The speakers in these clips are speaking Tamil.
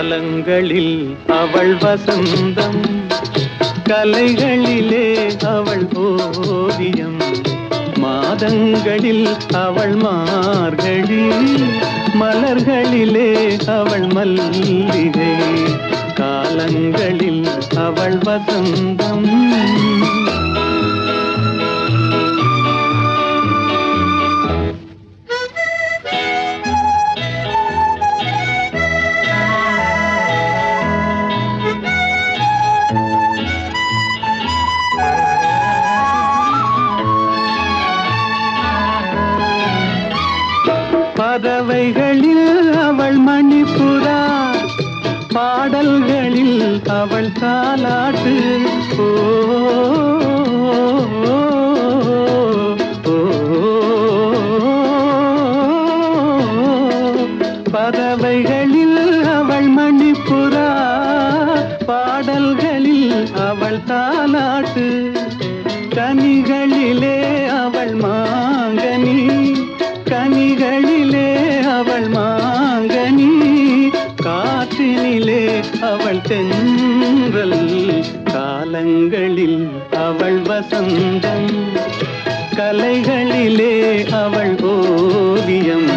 காலங்களில் அவள் வசந்தம், கலைகளிலே அவள் ஓவியம், மாதங்களில் அவள் மார்கழி, மலர்களிலே அவள் மல்லிகை, காலங்களில் அவள் வசந்தம். பறவைகளில் அவள் மணிப்புறா, பாடல்களில் அவள் தாலாட்டு. ஓ, பறவைகளில் அவள் மணிப்புறா, பாடல்களில் அவள் தாலாட்டு. கனிகளிலே அவள் மாங்கனி, கனிகளிலே அவள் மாங்கனி, காற்றினிலே அவள் தென்றல், காலங்களில் அவள் வசந்தம், கலைகளிலே அவள் ஓவியம்,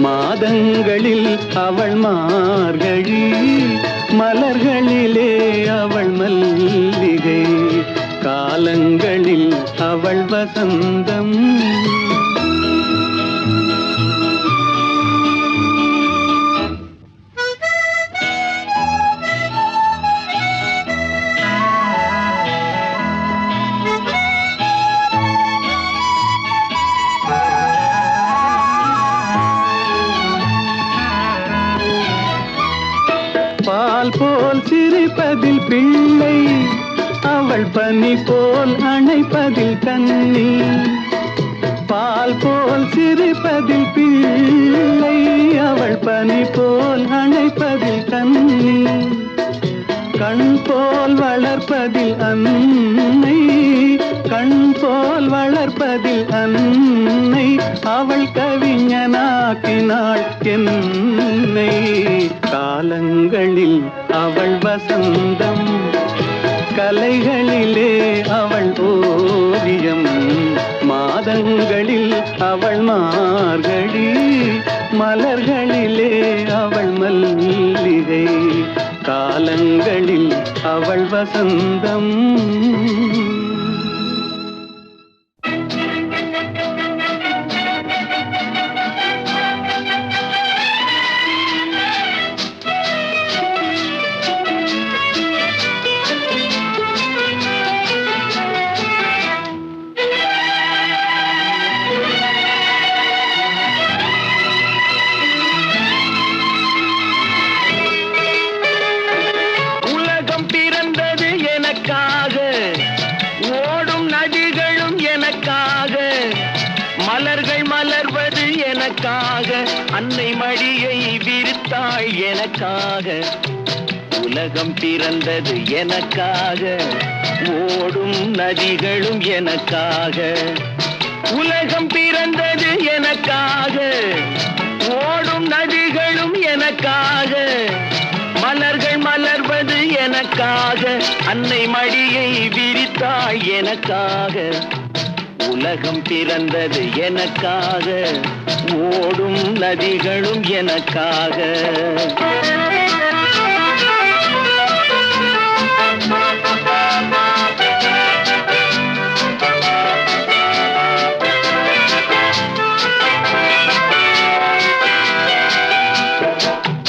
மாதங்களில் அவள் மார்கழி, மலர்களிலே அவள் மல்லிகை, காலங்களில் அவள் வசந்தம். பால் போல் சிரிப்பதில் பிள்ளை, அவள் பனி போல் அணைப்பதில் கண்ணி. பால் போல் சிரிப்பதில் பிள்ளை, அவள் பனி போல் அணைப்பதில் கண்ணி. கண் போல் வளர்ப்பதில் அன்னை, கண் போல் வளர்ப்பதில் அன்னை, அவள் கவிஞனாக்கினாள் என்னை, காலங்களில் அவள் வசந்தம், கலைகளிலே அவள் ஓவியம், மாதங்களில் அவள் மார்கழி, மலர்களிலே அவள் மல்லிகை, காலங்களில் அவள் வசந்தம். அன்னை மடியை விரித்தாள் எனக்காக, உலகம் பிறந்தது எனக்காக, ஓடும் நதிகளும் எனக்காக, உலகம் பிறந்தது எனக்காக, ஓடும் நதிகளும் எனக்காக, மலர்கள் மலர்வது எனக்காக, அன்னை மடியை விரித்தாள் எனக்காக, உலகம் பிறந்தது எனக்காக, ஓடும் நதிகளும் எனக்காக.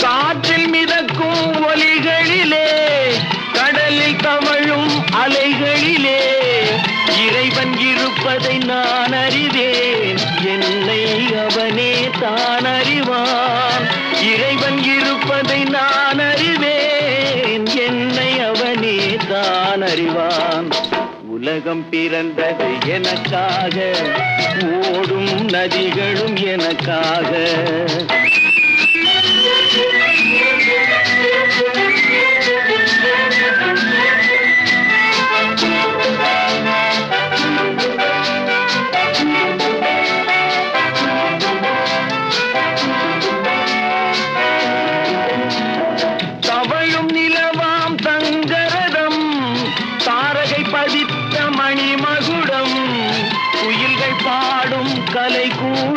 காற்றில் மிதக்கும் ஒலிகளிலே, கடலில் தவழும் அலைகளிலே, இறைவன் இருப்பதை நான் அறிவேன், என்னை அவனே தான் அறிவான். இறைவன் இருப்பதை நான் அறிவேன், என்னை அவனே தான் அறிவான். உலகம் பிறந்தது எனக்காக, ஓடும் நதிகளும் எனக்காக.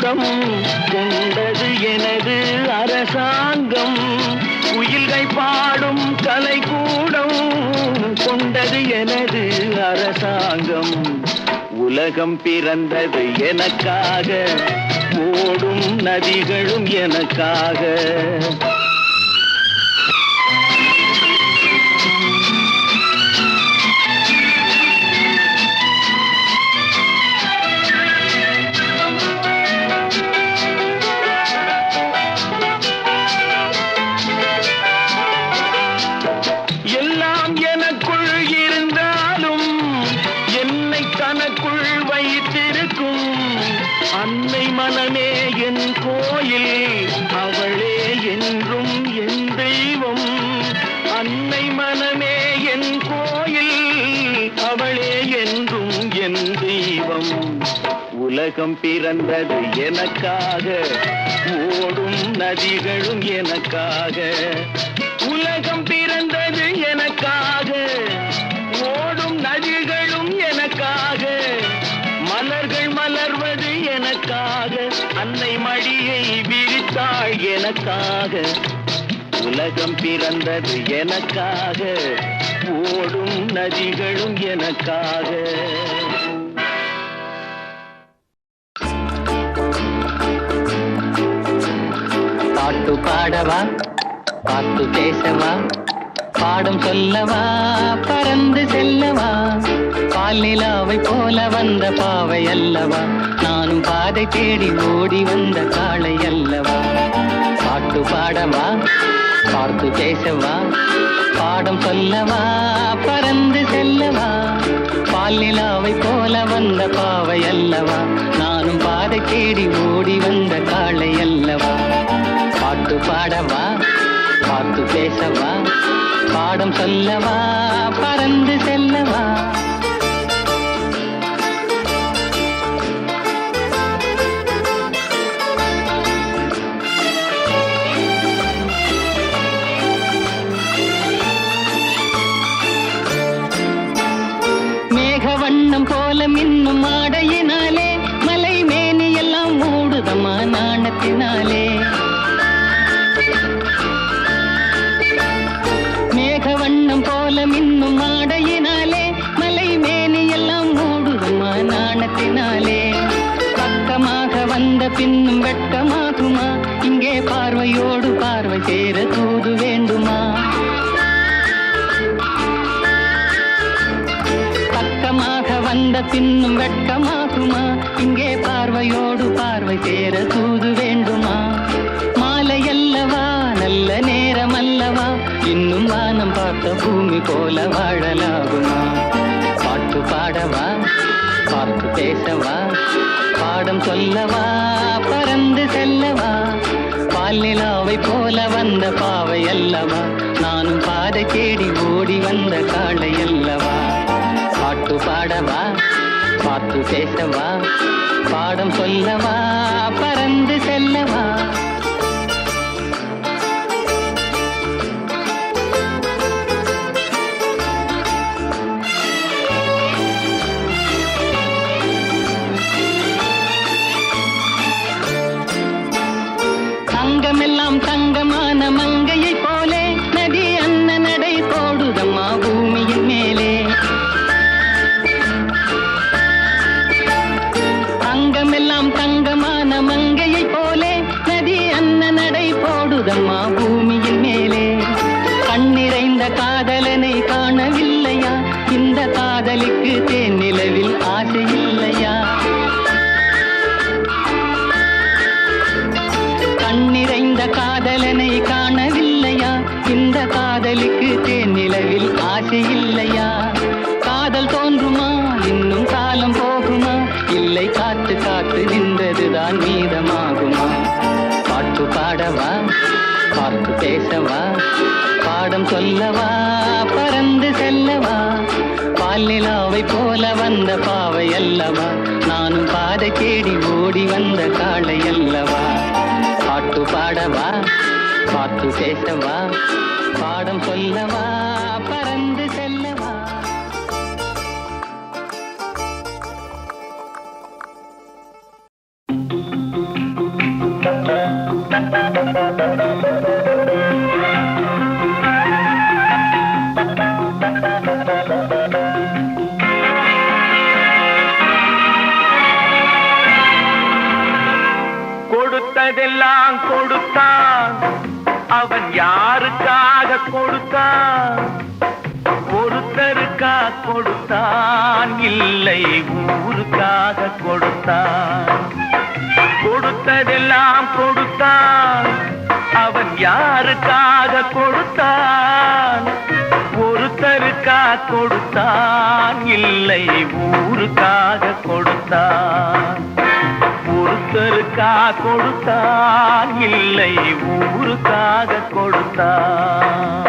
கூடம் கொண்டது எனது அரசாங்கம். குயில்கள் பாடும் கலை கூடம் கொண்டது எனது அரசாங்கம். உலகம் பிறந்தது எனக்காக, ஓடும் நதிகளும் எனக்காக. எல்லாம் எனக்குள் இருந்தாலும் என்னை தனக்குள் வைத்திருக்கும் அன்னை மனமே என் கோயில், அவளே என்றும் என் தெய்வம். அன்னை மனமே என் கோயில், அவளே என்றும் என் தெய்வம். உலகம் பிறந்தது எனக்காக, ஓடும் நதிகளும் எனக்காக. உலகம் பிறந்தது எனக்காக, ஓடும் நதிகளும் எனக்காக. மலர்கள் மலர்வது எனக்காக, அன்னை மடியை விரித்தாள் எனக்காக. உலகம் பிறந்தது எனக்காக, ஓடும் நதிகளும் எனக்காக. பாட்டு பாடவா, பாட்டு பேசவா, பாடம் சொல்லவா, பறந்து செல்லவா. பால் நிலாவை போல வந்த பாவை அல்லவா, நானும் பாதை தேடி ஓடி வந்த காளை அல்லவா. பாட்டு பாடவா, பாட்டு பேசவா, பாடம் சொல்லவா, பறந்து செல்லவா. பால் நிலாவை போல வந்த பாவை அல்லவா, நானும் பாதை தேடி ஓடி வந்த காளை அல்லவா. பாட்டு பாடவா, பாட்டு பேசவா, பாடம் சொல்லவா, பறந்து செல்லவா. மேகவண்ணம் போல மின்னும் ஆடையினாலே மலை மேனி எல்லாம் மூடுதமா நாணத்தினாலே. மேகவண்ணம் போல மின்னும் ஆடையினாலே மலை மேனி எல்லாம் மூடுதமா நாணத்தினாலே. பக்கமாக வந்த பின்னும் வெட்கமாகுமா, இங்கே பார்வையோடு பார்வை சேர தூது வேண்டுமா. பக்கமாக வந்த பின்னும் வெட்கமாகுமா, இங்கே பார்வையோடு பார்வை சேர தூது வேண்டுமா. மாலை அல்லவா, நல்ல நேரம் அல்லவா, இன்னும் வானம் பார்த்த பூமி போல வாழலாகுமா. பாட்டு பாடவா, பாட்டு பேசவா, பாடம் சொல்லவா, பறந்து செல்லவா. பால் நிலாவை போல வந்த பாவை அல்லவா, நானும் பாதை தேடி ஓடி வந்த காளை அல்லவா. பாட்டு பாடவா, பாட்டு பேசவா, பாடம் சொல்லவா, பறந்து செல்லவா. தங்கமெல்லாம் தங்கமான மங்கையை போலே நதி அன்ன நடை போடுதம்மா பூமியின் மேலே. தங்கமெல்லாம் தங்கமான மங்கையை போலே நதி அன்ன நடை போடுதம்மா பூமியின் மேலே. கண்ணிறைந்த காதலனை காணவில்லையா, இந்த காதலுக்கு தேன் நிலவில் ஆசை இல்லையா. கண்ணிறைந்த காதலனை காணவில்லையா, இந்த காதலுக்கு தேன் நிலவில் ஆசை இல்லையா. காதல் தோன்றுமா, இன்னும் காலம் போகுமா, இல்லை காத்து காத்து நின்றதுதான் மீதமாகுமா. பாட்டு பாடவா, பாட்டு பேசவா, பாடம் சொல்லவா, பறந்து செல்லவா. பால் நிலாவை போல வந்த பாவை அல்லவா, நானும் பாதை தேடி ஓடி வந்த காளை அல்லவா. பாட்டு பாடவா, பாட்டு பேசவா, பாடம் சொல்லவா, பறந்து செல்லவா. கொடுத்ததெல்லாம் கொடுத்தான், அவன் யாருக்காக கொடுத்தான்? ஒருத்தருக்கா கொடுத்தான், இல்லை ஊருக்காக கொடுத்தான். கொடுத்ததெல்லாம் கொடுத்தான், அவன் யாருக்காக கொடுத்தான்? ஒருத்தருக்கா கொடுத்தான், இல்லை ஊருக்காக கொடுத்தான். ஒருத்தருக்கா கொடுத்தான், இல்லை ஊருக்காக கொடுத்தான்.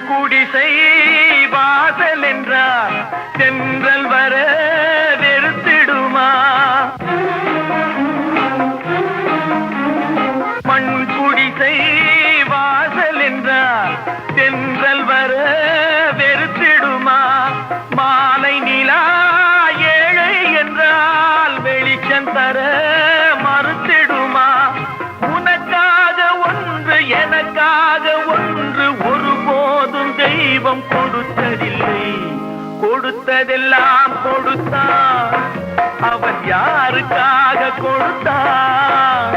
குடிசை வாசல் என்றார் தென்றல் வர வெறுத்திடுமா? மண் குடிசை வாசல் என்றார் தென்றல் வர வெறுத்திடுமா? மாலை நிலா ஏழை என்றால் வெளிச்சம் தர மறுத்திடுமா? உனக்காக ஒன்று எனக்காக ஒன்று ஒருபோதும் தெய்வம் கொடுத்ததில்லை. கொடுத்ததெல்லாம் கொடுத்தான், அவன் யாருக்காக கொடுத்தான்?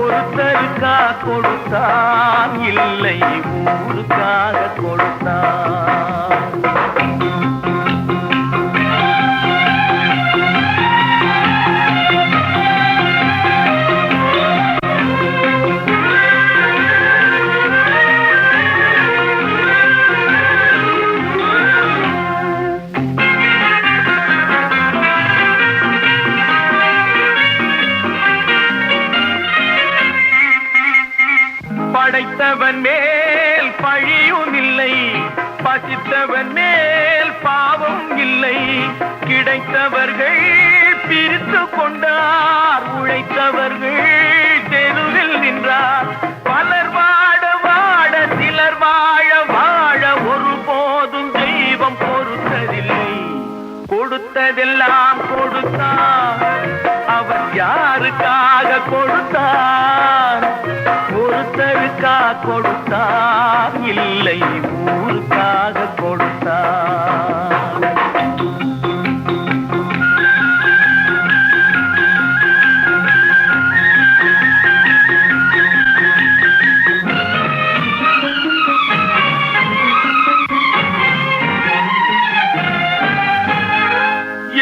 ஒருத்தருக்கா கொடுத்தான், இல்லை ஊருக்காக கொடுத்தான். படைத்தவன் மேல் பழியும் இல்லை, பசித்தவன் மேல் பாவம் இல்லை. கிடைத்தவர்கள் பிரித்து கொண்டார், உழைத்தவர்கள் தெருவில் நின்றார். பலர் வாட வாட சிலர் வாழ வாழ ஒருபோதும் தெய்வம் பொறுத்ததில்லை. கொடுத்ததெல்லாம் கொடுத்தான், அவன் யாருக்காக கொடுத்தான்? ஒருத்தருக்கா கொடுத்தான், இல்லை ஊருக்காக கொடுத்தான்.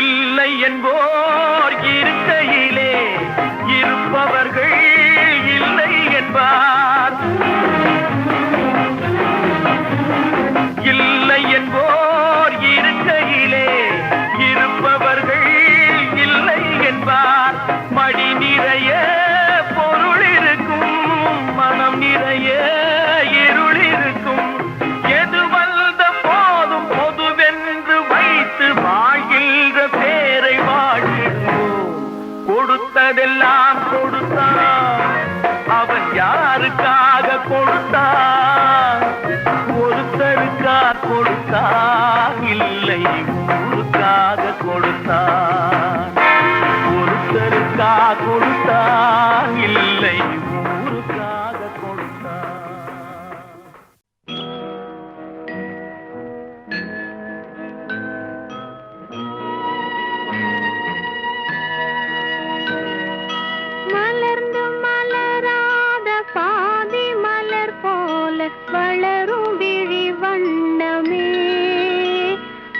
இல்லை என்போர் இருக்கையிலே இருப்பவர்கள் இல்லை என்பார். இல்லை என்போர் இருக்கையிலே இருப்பவர்கள் இல்லை என்பார். மடி நிறைய பொருள் இருக்கும், மனம் நிறைய இருள் இருக்கும். எது வந்த போதும் பொதுவென்று வைத்து வாழ்கின்ற பேரை வாழ்கின்றோம். கொடுத்ததெல்லாம் கொடுத்தான், அவன் யாருக்காக கொடுத்தான்? ஒருத்தருக்கா கொடுத்தான், இல்லை ஊருக்காக கொடுத்தான். ஒருத்தருக்கா கொடுத்தான், இல்லை ஊருக்காக கொடுத்தான். மலர்ந்து மலராத பாதி மலர் போல வளரும் விழி வண்ணமே,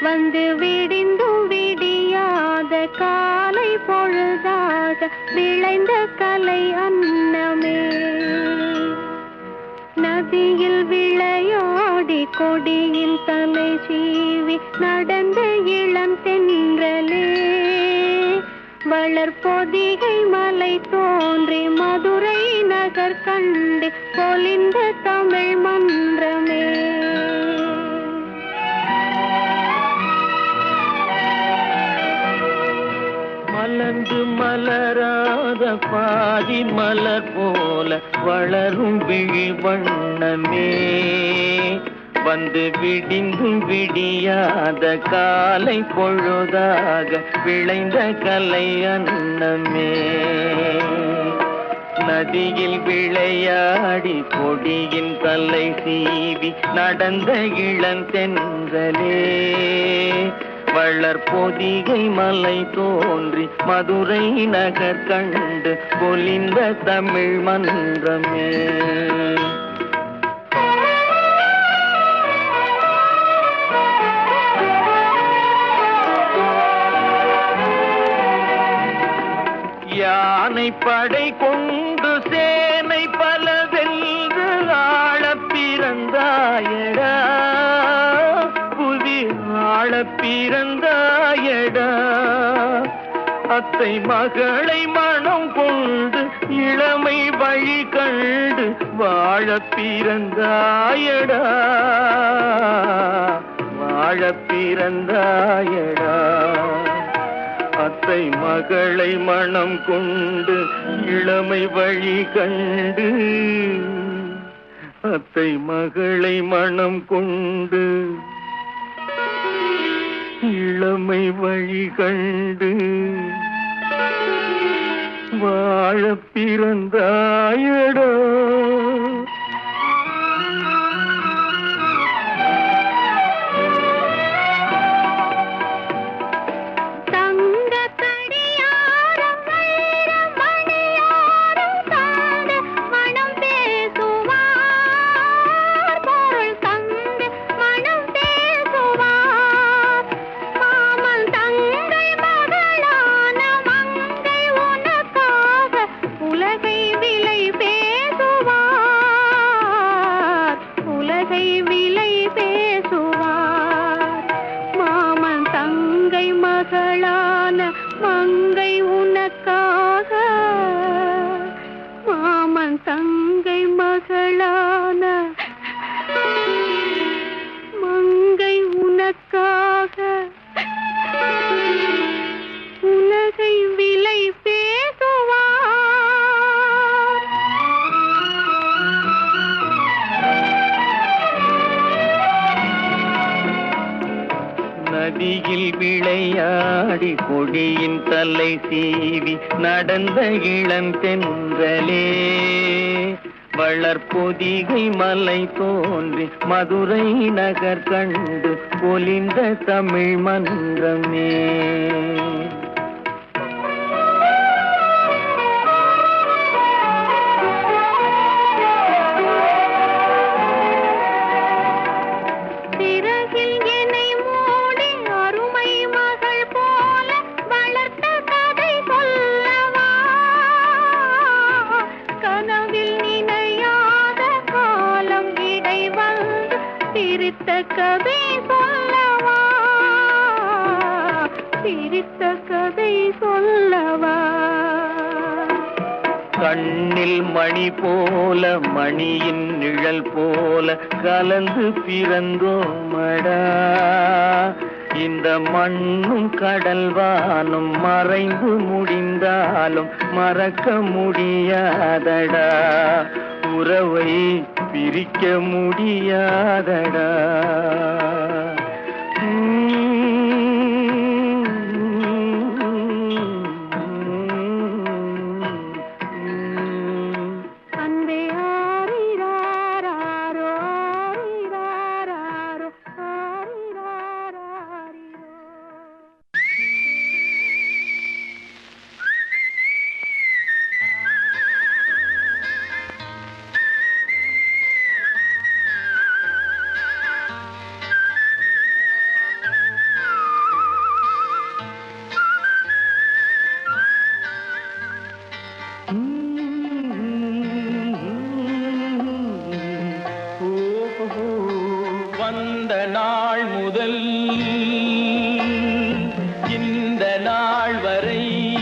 வந்து விடிந்தும் விடியாத காலை பொழுதாக விளைந்த கலை அன்னமே. நதியில் விளையாடி கொடியில் தலை சீவி நடந்த இளம் தென்றலே, வளர்பொதிகை மலை தோன்றி மதுரை நகர் கண்டு பொலிந்த தமிழ் மன்றமே. மலர்ந்து மலராத பாதி மலர் போல வளரும் விழி வண்ணமே, வந்து விடிந்தும் விடியாத காலை பொழுதாக விளைந்த கலை அன்னமே. நதியில் விளையாடி கொடியின் தலை சீவி நடந்த இளந்தென்றலே. வளர்பொதிகை மலை தோன்றி மதுரை நகர் கண்டு பொலிந்த தமிழ் மன்றமே. யானை படை கொண்டு சேனை பல வென்று ஆளப் பிறந்தாயடா, புவி ஆளப் பிறந்தாயடா. அத்தை மகளை மனம் கொண்டு இளமை வழி கண்டு வாழப் பிறந்தாயடா, வாழப் பிறந்தாயடா. அத்தை மகளை மனம் கொண்டு இளமை வழி கண்டு, அத்தை மகளை மனம் கொண்டு இளமை வழி கண்டு வாழப் பிறந்தாயடா. மங்கை உனக்காக, மாமன் தங்கை மகளான மங்கை உனக்காக உலகை விலை பேசுவார். நதியில் விளையாடி கொடியின் தலை சீவி நடந்த இளந்தென்றலே. வளர்பொதிகை மலை தோன்றி மதுரை நகர் கண்டு பொலிந்த தமிழ் மன்றமே. சிரித்த கதை சொல்லவா, சிரித்த கதை சொல்லவா. கண்ணில் மணி போல மணியின் நிழல் போல கலந்து பிறந்தோமடா. இந்த மண்ணும் கடல்வானும் மறைந்து முடிந்தாலும் மறக்க முடியாதடா. உறவை பிரிக்க முடியாதடா. அன்பே ஆரிராரோ ஆரிராரோ ஆரிராரோ. வந்த நாள் முதல் இந்த நாள் வரை,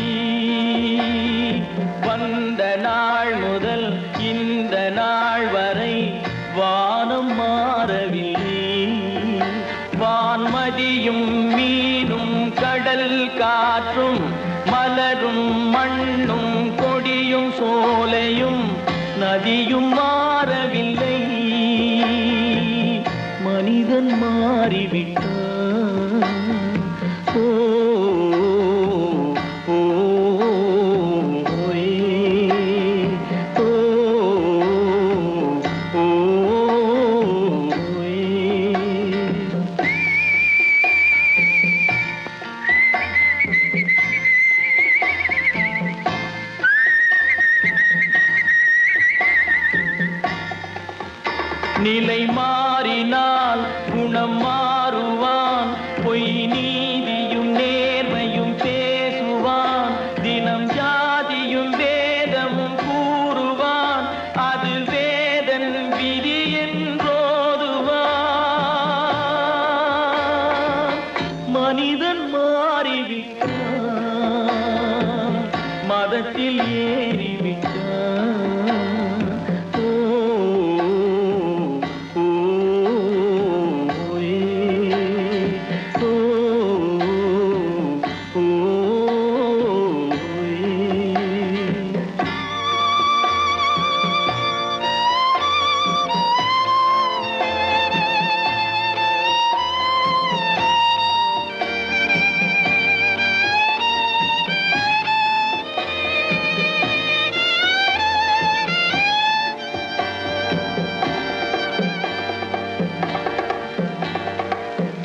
வந்த நாள் முதல் இந்த நாள் வரை வானம் மாறவில்லை. வான்மதியும் மீனும் கடல் காற்றும் மலரும் மண்ணும் கொடியும் சோலையும் நதியும் மாறவில்லை. மாறிவிட்டான். ஓ ஓ ஓயே. ஓ ஓ ஓயே. நிலை மாறினால் குணம் மாறுவான், பொய் நீதியும் நேர்மையும் பேசுவான், தினம் ஜாதியும் வேதமும் கூறுவான், அது வேதன் விதி என்றோதுவான். மனிதன் மாறிவிட்டான், மதத்தில் ஏறிவிட்டான்.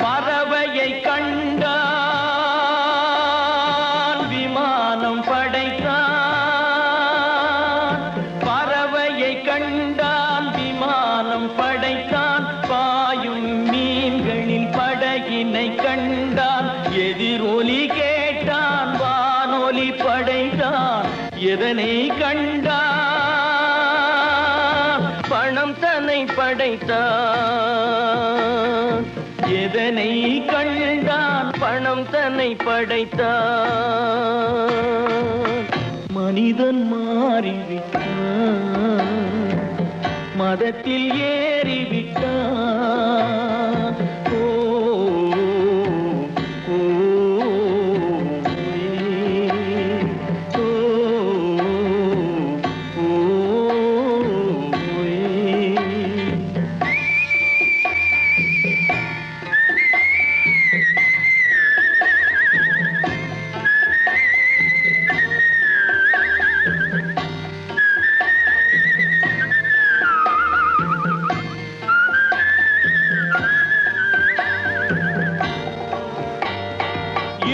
பறவையை கண்டான் விமானம் படைத்தான், பறவையை கண்டான் விமானம் படைத்தான், பாயும் மீன்களின் படகினை கண்டான், எதிரொலி கேட்டான் வானொலி படைத்தான். எதனை கண்டான்? பணம் தன்னை படைத்தான். எதனை கண்டான்? பணம் தன்னை படைத்தான். மனிதன் மாறிவிட்டான், மதத்தில் ஏறிவிட்டான். ஓ ஓ ஓ ஓ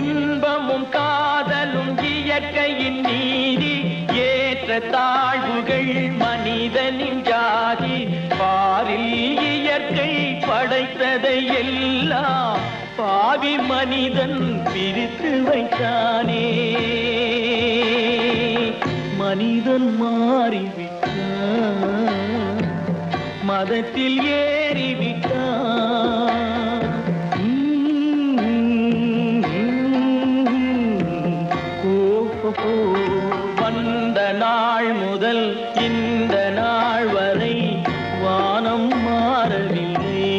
இன்பமும் காதலும் இயற்கையின் நீதி, ஏற்ற தாழ்வுகள் மனிதனின் ஜாதி, பாரில் இயற்கை படைத்ததை எல்லாம் பாவி மனிதன் பிரித்து வைத்தானே. மனிதன் மாறிவிட்டான், மதத்தில் ஏறிவிட்டான். வந்த நாள் முதல் இந்த நாள் வரை வானம் மாறவில்லை,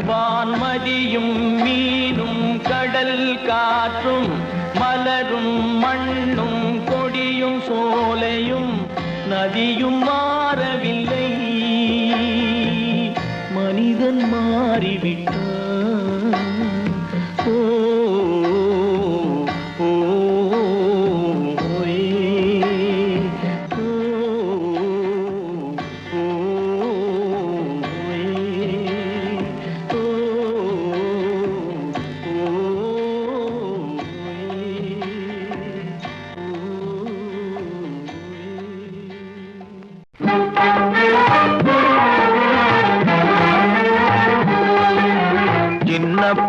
வான்மதியும் மீனும் கடல் காற்றும் மலரும் மண்ணும் கொடியும் சோலையும் நதியும் மாறவில்லை. மனிதன் மாறிவிட்டான். ஓ ஓ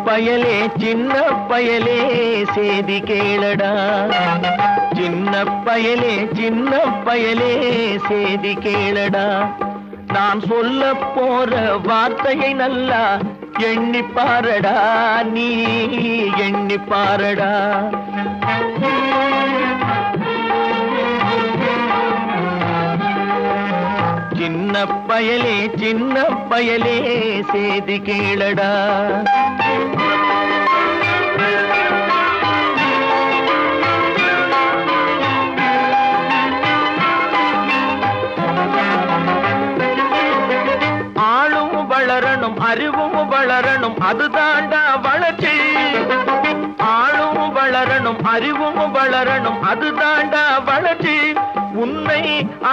பயலே சின்ன பயலே சேதி கேளடா, சின்ன பயலே சின்ன பயலே சேதி கேளடா. நான் சொல்ல போற வார்த்தையை நல்லா எண்ணி பாரடா, நீ எண்ணி பாரடா. சின்ன பயலே சேதி கேளடா. ஆளும் வளரணும் அறிவும் வளரணும் வளரணும் அதுதாண்டா வளர்ச்சி. ஆளும் வளரணும் அறிவும் வளரணும் அதுதாண்டா வளர்ச்சி. உன்னை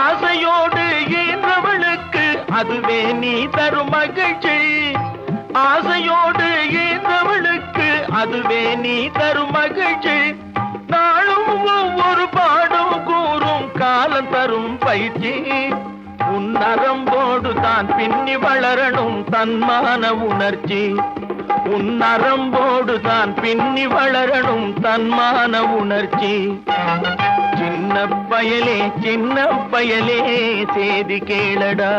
ஆசையோடு ஈன்றவளுக்கு அதுவே நீ தரும் மகிழ்ச்சி. ஆசையோடு ஈன்றவளுக்கு அதுவே நீ தரும் மகிழ்ச்சி. நாளும் ஒவ்வொரு பாடும் கூறும் காலம் தரும் பயிற்சி. உன் நரம்போடு தான் பின்னி வளரணும் தன்மான உணர்ச்சி. உன் நரம்போடு தான் பின்னி வளரணும் தன்மான உணர்ச்சி. சின்ன பயலே சின்ன பயலே சேதி கேளடா.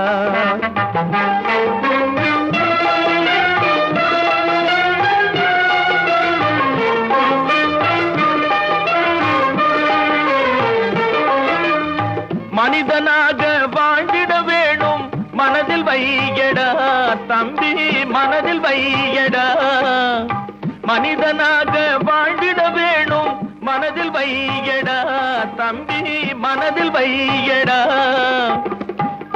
மனிதனாக வாழ்ந்திட வேணும் மனதில் வையடா தம்பி மனதில் வையடா. மனிதனாக வாழ்ந்திட வேணும் மனதில் வையடா தம்பி மனதில் வையடா.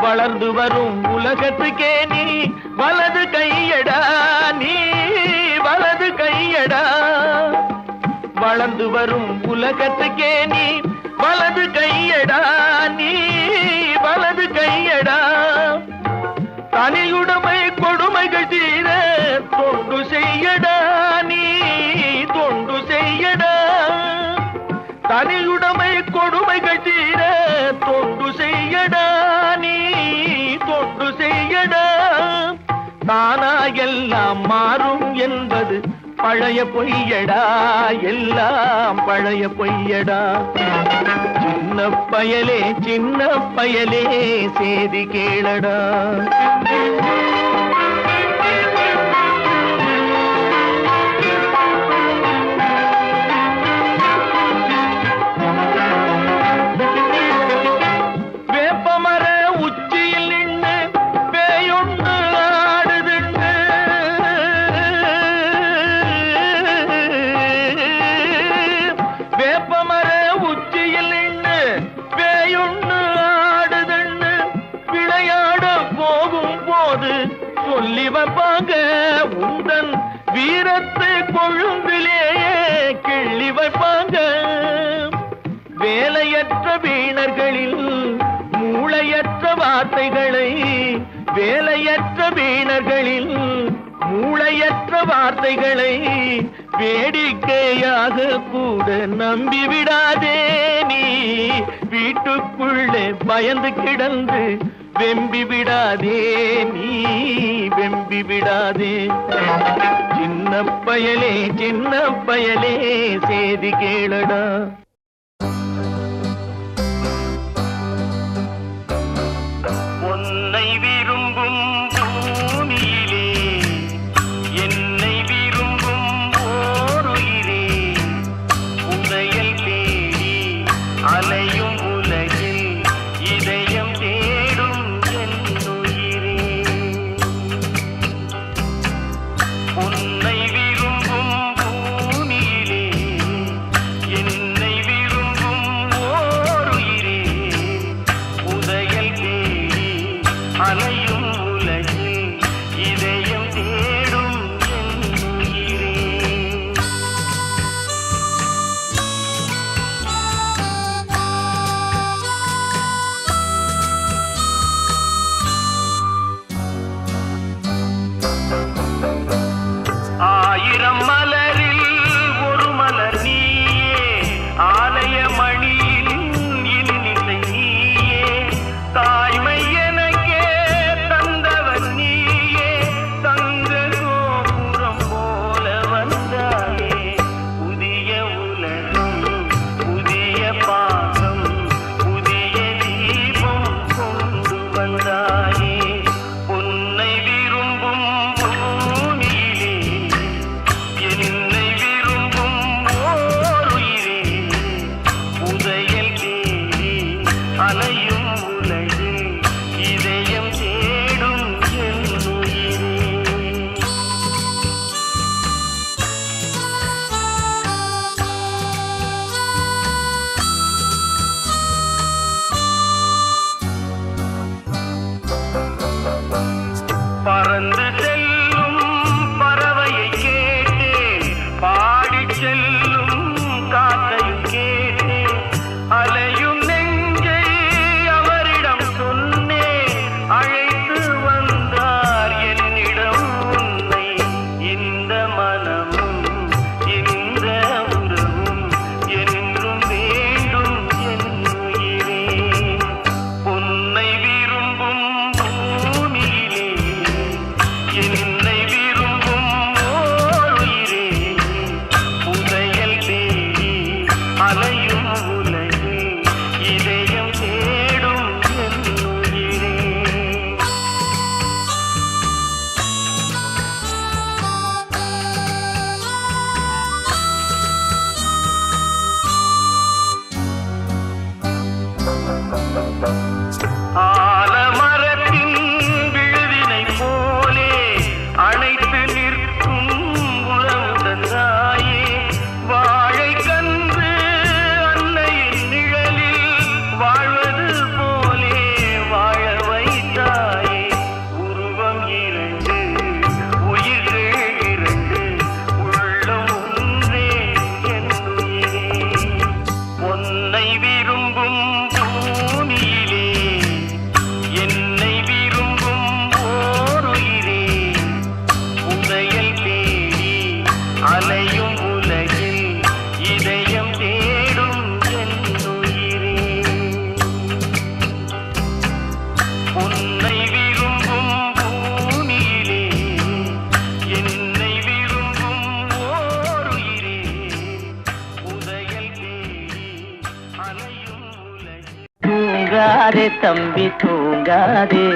வளர்ந்து வரும் உலகத்துக்கே நீ வலது கையடா நீ வலது கையடா. வளர்ந்து வரும் உலகத்துக்கே நீ வலது கையடா நீ வலது கையடா. தனியுடைமை கொடுமைகள் தீர தொண்டு செய்யடா நீ தொண்டு செய்யடா. தனியுடைமை கொடுமைகள் தீர தொண்டு செய்யடா நீ தொண்டு செய்யடா. தானா எல்லாம் மாறும் என்பது பழைய பொய்யடா எல்லாம் பழைய பொய்யடா. சின்ன பயலே சேதி கேளடா. வேப்பமர உச்சியில் நின்று பேயொன்று ஆடுதுண்டு. வேப்பமர உச்சியில் நின்று பேயொன்று ஆடுதுண்டு. விளையாட போகும் போது சொல்லி வைப்பாங்க உந்தன் வீரத்தை கொழும்பிலேயே கிள்ளி வைப்பாங்க. வேலையற்ற வீணர்களில் மூளையற்ற வார்த்தைகளை வேலையற்ற வீணர்களில் மூளையற்ற வார்த்தைகளை வேடிக்கையாக கூட நம்பிவிடாதே நீ. வீட்டுக்குள்ளே பயந்து கிடந்து வெம்பி விடாதே நீ வெம்பி விடாதே. சின்ன பயலே சேதி கேளடா. உன்னை விரும்பும் பூமியிலே என்னை விரும்பும் ஓருயிரே. உதயல் தேடி அலையும் உலகில் இதயம் தேடும் என்னுயிரே. உன்னை விரும்பும் பூமியிலே என்னை விரும்பும் ஓருயிரே. உதயல் தேடி அலையும் உலகில் இதயம் தேடும் என்னுயிரே. ஆயிரம் மலரில் ஒரு மலர் நீயே. ஆலய மணியில் இனிநிலை நீயே. தாய்மை எனக்கே தந்தவன் நீயே. தங்க கோபுரம் போல வந்தாயே. புதிய உலகம் புதிய பாகம் புதிய தீபம் கொண்டு வந்தாயே. உன்னை விரும்பும் பூமியிலே என்னை விரும்பும் ஓருயிரே. உதயல் தேடி அலையும் உலகில் இதயம் தேடும் என்னுயிரே. பறந்து செல்லும் பறவை விரும்பும் பூமியிலே என்னை விரும்பும் ஓருயிரே புதையல் தேடி அலையும் உலகில் இதயம் தேடும் என்னுயிரே உன்னை விரும்பும் பூமியிலே என்னை விரும்பும் ஓருயிரே புதையல் தேடி அலையும் உலகில் தூங்காதே தம்பி தூங்காதே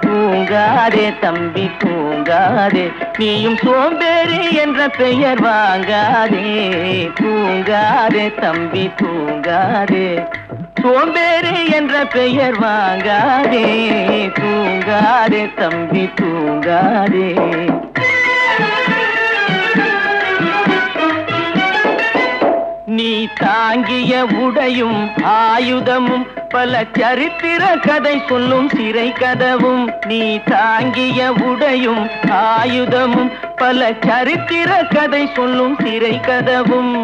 தூங்காதே தம்பி தூங்காதே நீயும் சோம்பேறி என்ற பெயர் வாங்காதே தூங்காதே தம்பி தூங்காதே சோம்பேறி என்ற பெயர் வாங்காதே தூங்காதே தம்பி தூங்காதே நீ தாங்கிய உடையும் ஆயுதமும் பல சரித்திர கதை சொல்லும் சிறை கதவும் நீ தாங்கிய உடையும் ஆயுதமும் பல சரித்திர கதை சொல்லும் சிறை கதவும்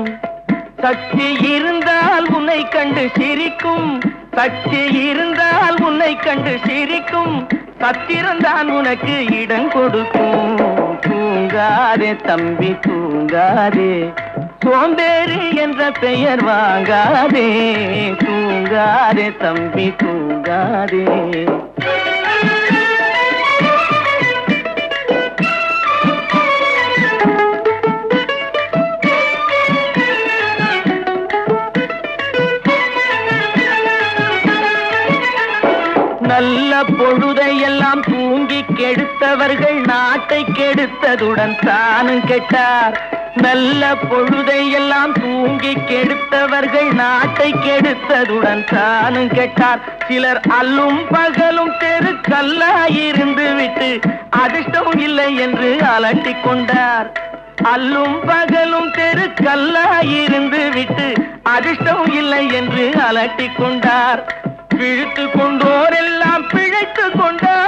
சக்தி இருந்தால் உன்னை கண்டு சிரிக்கும் சக்தி இருந்தால் உன்னை கண்டு சிரிக்கும் சத்திரம்தான் உனக்கு இடம் கொடுக்கும் தூங்காதே தம்பி தூங்காதே சோம்பேறி என்ற பெயர் வாங்காதே தூங்காதே தம்பி தூங்காதே நல்ல பொழுதையெல்லாம் தூங்கி கெடுத்தவர்கள் நாட்டை கெடுத்ததுடன் தானும் கெட்டார் நல்ல பொழுதையெல்லாம் தூங்கி கெடுத்தவர்கள் நாட்டை கெடுத்ததுடன் தானும் கெட்டார் சிலர் அல்லும் பகலும் தெருக்கல்லாயிருந்து விட்டு அதிர்ஷ்டம் இல்லை என்று அலட்டிக் கொண்டார் அல்லும் பகலும் தெருக்கல்லாயிருந்து விட்டு அதிர்ஷ்டம் இல்லை என்று அலட்டிக் கொண்டார் பிழைத்து கொண்டோர் எல்லாம் பிழைத்து கொண்டார்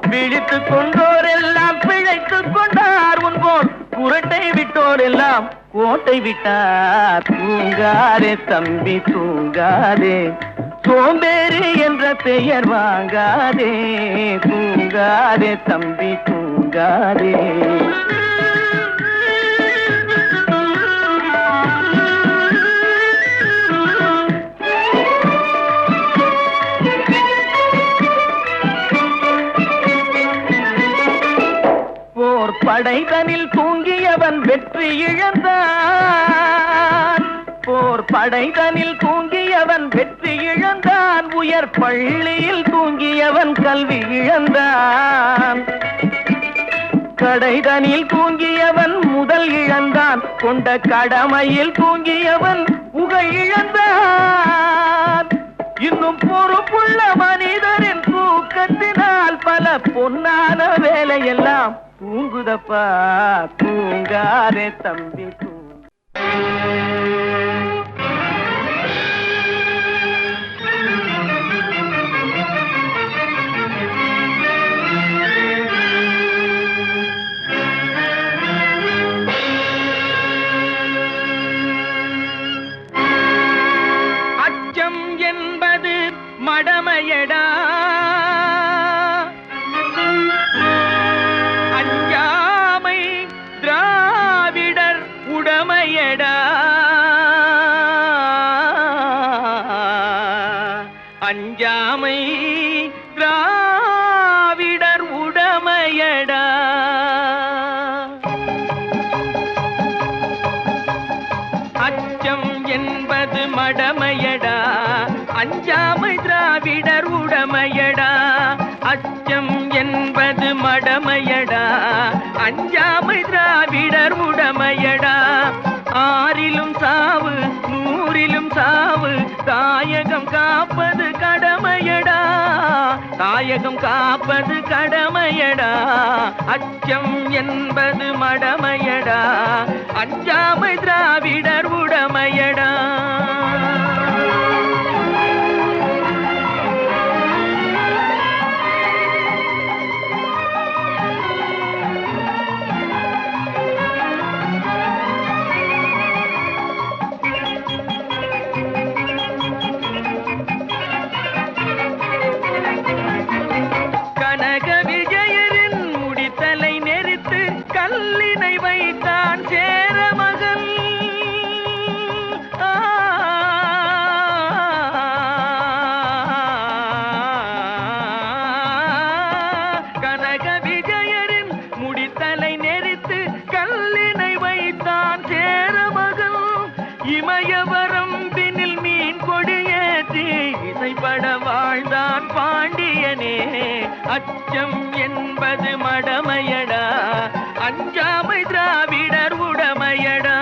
பிழைத்து கொண்டோர் எல்லாம் பிழைத்து கொண்டார் உன்போல் குரட்டை விட்டோர் எல்லாம் கோட்டை விட்டார் தூங்காதே தம்பி தூங்காதே சோம்பேறி என்ற பெயர் வாங்காதே தூங்காதே தம்பி தூங்காதே போர் படைதனில் தூங்கியவன் வெற்றி இழந்தான் போர் படைதனில் தூங்கியவன் வெற்றி இழந்தான் உயர் பள்ளியில் தூங்கியவன் கல்வி இழந்தான் கடைதனில் தூங்கியவன் முதல் இழந்தான் கொண்ட கடமையில் தூங்கியவன் புகழ் இழந்தான் இன்னும் பொறுப்புள்ள மனிதரின் தூக்கத்தினால் பல பொன்னான வேலையெல்லாம் தூங்குதப்பா தூங்காதே தம்பி அச்சம் என்பது மடமையடா அஞ்சாமை திராவிடர் உடமையடா அஞ்சாமை திராவிடர் உடமையடா அச்சம் என்பது மடமையடா அஞ்சாமை திராவிடர் உடமையடா அச்சம் என்பது மடமையடா அஞ்சாமை திராவிடர் உடமையடா ஆறிலும் சாவு நூறிலும் சாவு தாயகம் காப்பது கடமையடா தாயகம் காப்பது கடமையடா அச்சம் என்பது மடமையடா அஞ்சாமை திராவிடர் உடமையடா ஆசைப்பட வாழ்ந்தான் பாண்டியனே. அச்சம் என்பது மடமையடா, அஞ்சாமை திராவிடர் உடமையடா.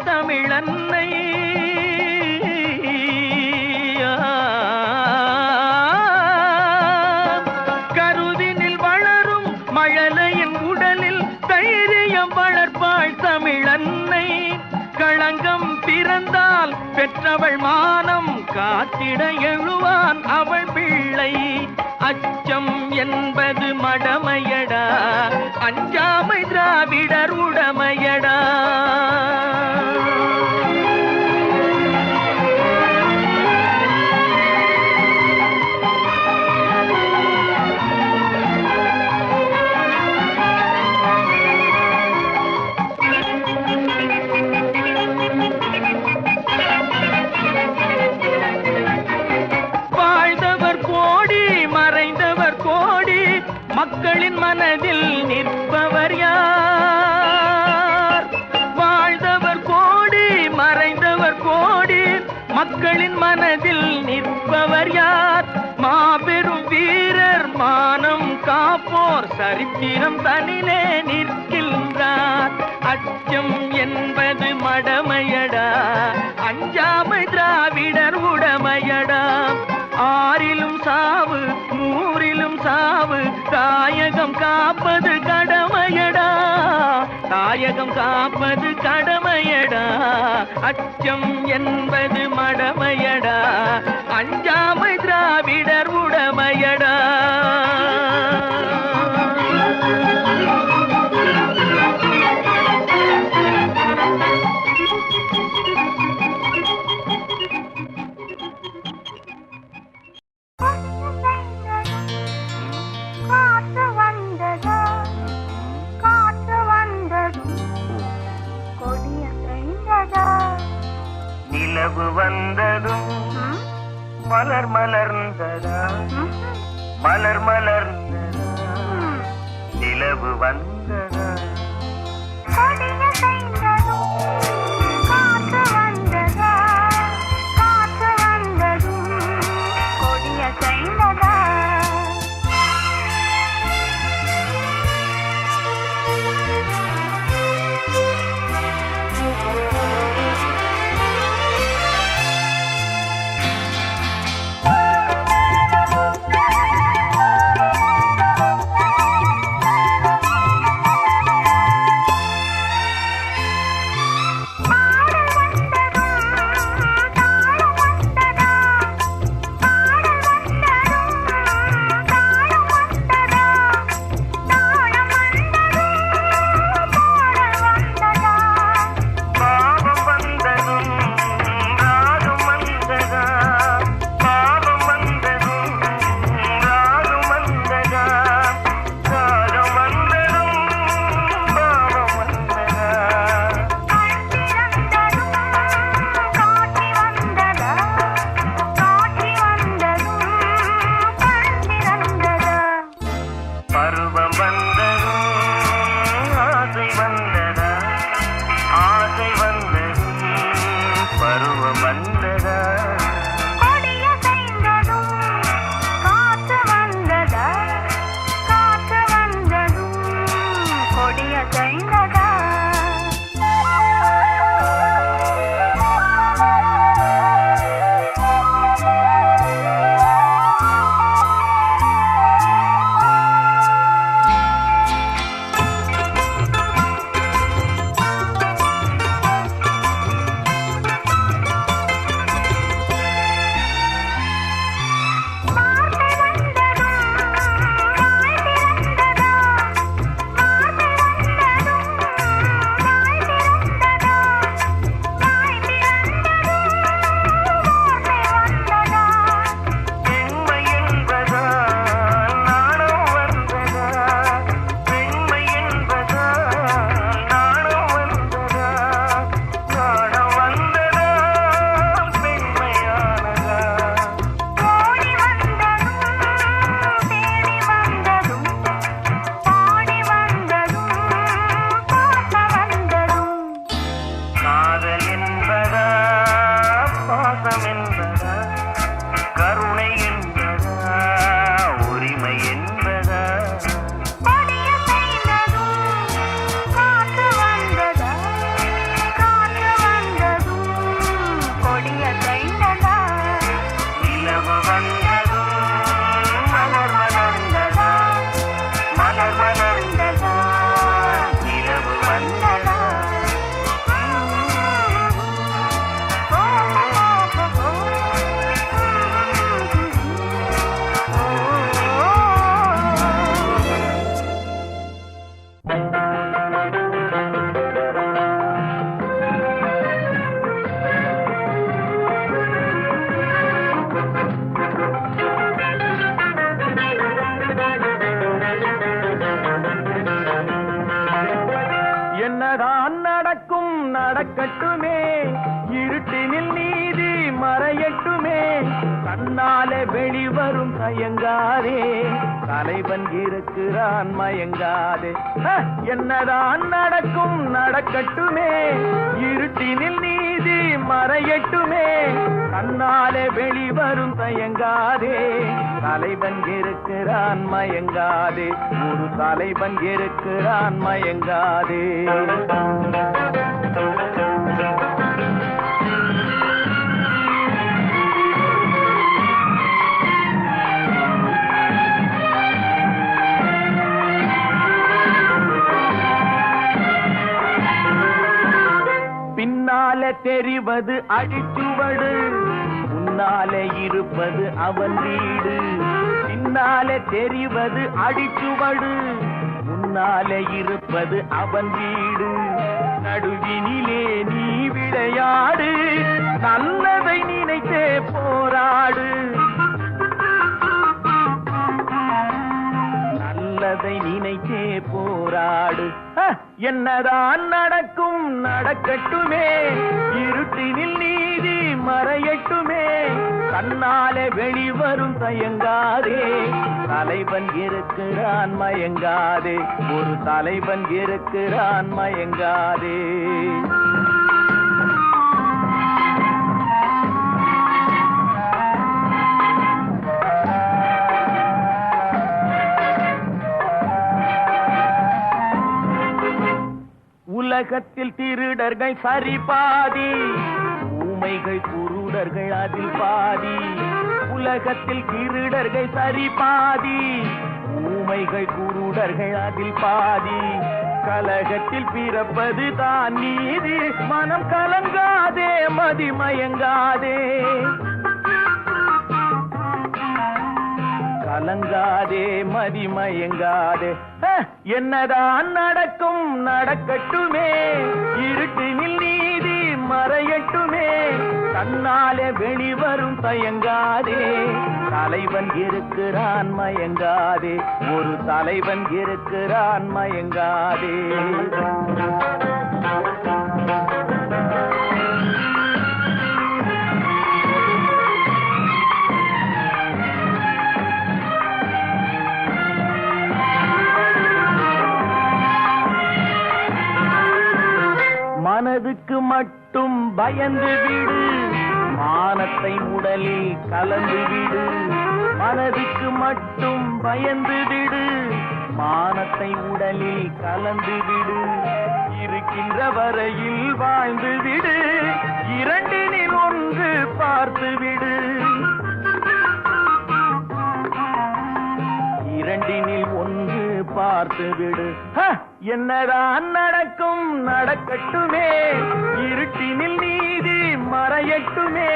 தமிழன்னை கருவினில் வளரும் மழலையின் உடலில் தைரியம் வளர்ப்பாள் தமிழன்னை. களங்கம் பிறந்தால் பெற்றவள் மானம் காத்திட எழுவான் அவள் பிள்ளை. அச்சம் என்பது மடமையடா, அஞ்சாமை திராவிடர் உடமையடா. மக்களின் மனதில் நிற்பவர் யார்? வாழ்ந்தவர் கோடி மறைந்தவர் கோடி, மக்களின் மனதில் நிற்பவர் யார்? மாபெரும் வீரர் மானம் காப்போர் சரித்திரம் தனிலே நிற்கின்றார். அச்சம் என்பது மடமையடா, அஞ்சாமை திராவிடர் உடமையடா. ஆறிலும் சாவு நூறிலும் சாவு, தாயகம் காப்பது கடமையடா, தாயகம் காப்பது கடமையடா. அச்சம் என்பது மடமையடா, அஞ்சாமை திராவிடர் உடமையடா. நிலவு வந்ததும் மலர் மலர்ந்ததா, மலர் மலர்ந்ததா, நிலவு வந்ததா. நடக்கட்டுமே இருட்டினில் நீதி மறையட்டுமே கண்ணாலே வெளிவரும் தயங்காதே தலைவன் இருக்கிறான் மயங்காதே என்னதான் நடக்கும் நடக்கட்டுமே இருட்டினில் நீதி மறையட்டுமே கண்ணாலே வெளிவரும் தயங்காதே தலைவன் இருக்கிறான் மயங்காதே ஒரு தலைவன் இருக்கிறான் மயங்காதே பின்னாலே தெரிவது அடிச்சுவடு முன்னாலே இருப்பது அவன் வீடு பின்னாலே தெரிவது அடிச்சுவடு முன்னாலே இருப்பது அவன் வீடு நடுவினிலே நீ விளையாடு நல்லதை நினைத்தே போராடு நல்லதை நினைத்தே போராடு என்னதான் நடக்கும் நடக்கட்டுமே இருட்டினில் நீதி மறையட்டுமே கண்ணாலே வெளிவரும் தயங்காதே தலைவன் இருக்கிறான் மயங்காதே ஒரு தலைவன் இருக்கிறான் மயங்காதே உலகத்தில் திருடர்கள் சரி பாதி ஊமைகள் குருடர்கள் அதில் பாதி உலகத்தில் திருடர்கள் சரி பாதி ஊமைகள் குருடர்கள் அதில் பாதி கலகத்தில் பிறப்பது தான் நீதி மனம் கலங்காதே மதிமயங்காதே கலங்காதே மதிமயங்காதே என்னதான் நடக்கும் நடக்கட்டுமே இருட்டினில் நீதி மறையட்டுமே கண்ணாலே வெளிவரும் தயங்காதே தலைவன் இருக்கிறான் மயங்காதே ஒரு தலைவன் இருக்கிறான் மயங்காதே மனதுக்கு மட்டும் பயந்து விடு மானத்தை உடலில் கலந்து விடு மனதுக்கு மட்டும் பயந்து விடு மானத்தை உடலில் கலந்து விடு இருக்கின்ற வரையில் வாழ்ந்து விடு இரண்டினில் ஒன்று பார்த்து விடு இரண்டினில் ஒன்று பார்த்து விடு என்னதான் நடக்கும் நடக்கட்டுமே இருட்டினில் நீதி மறையட்டுமே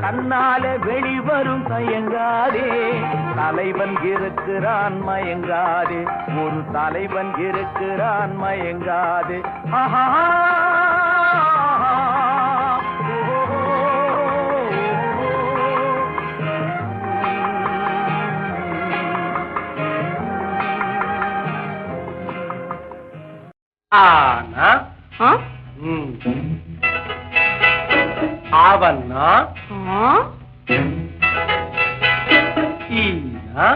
கண்ணாலே வெளிவரும் தயங்காதே தலைவன் இருக்கிறான் மயங்காதே ஒரு தலைவன் இருக்கிறான் மயங்காதே ஆஹா ஆனா அவன்னா ஈனா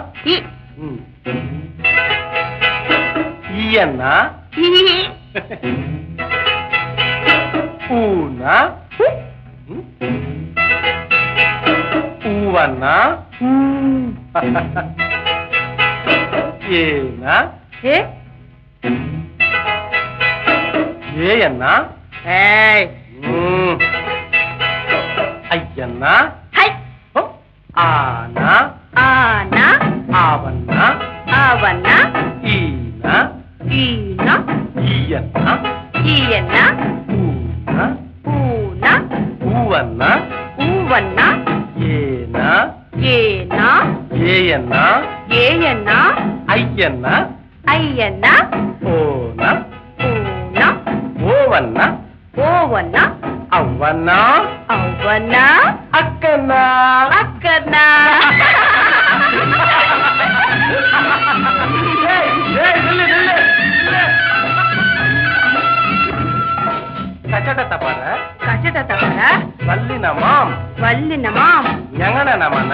ஈயன்னா ஊனா ஊவன்னா ஏனா ஏயன்னா ஐயன்னா ஆனா ஆனா ஆவன்னா அவனா ஈனா ஈனா ஈயன்னா ஈயனா ஊனா ஊனா ஊவன்னா ஊவன்னா ஏனா ஏனா ஏயன்னா ஏயனா ஐயன்னா ஐயனா ஓனா ஊனா ஓவன்னா ஓவனா ಅವ್ವನ್ನ ಅವ್ವನ ಅಕ್ಕನ್ನ ಅಕ್ಕನ ಕಚಟ ತಪ್ಪ வல்லினமாம் ஞங்கனமன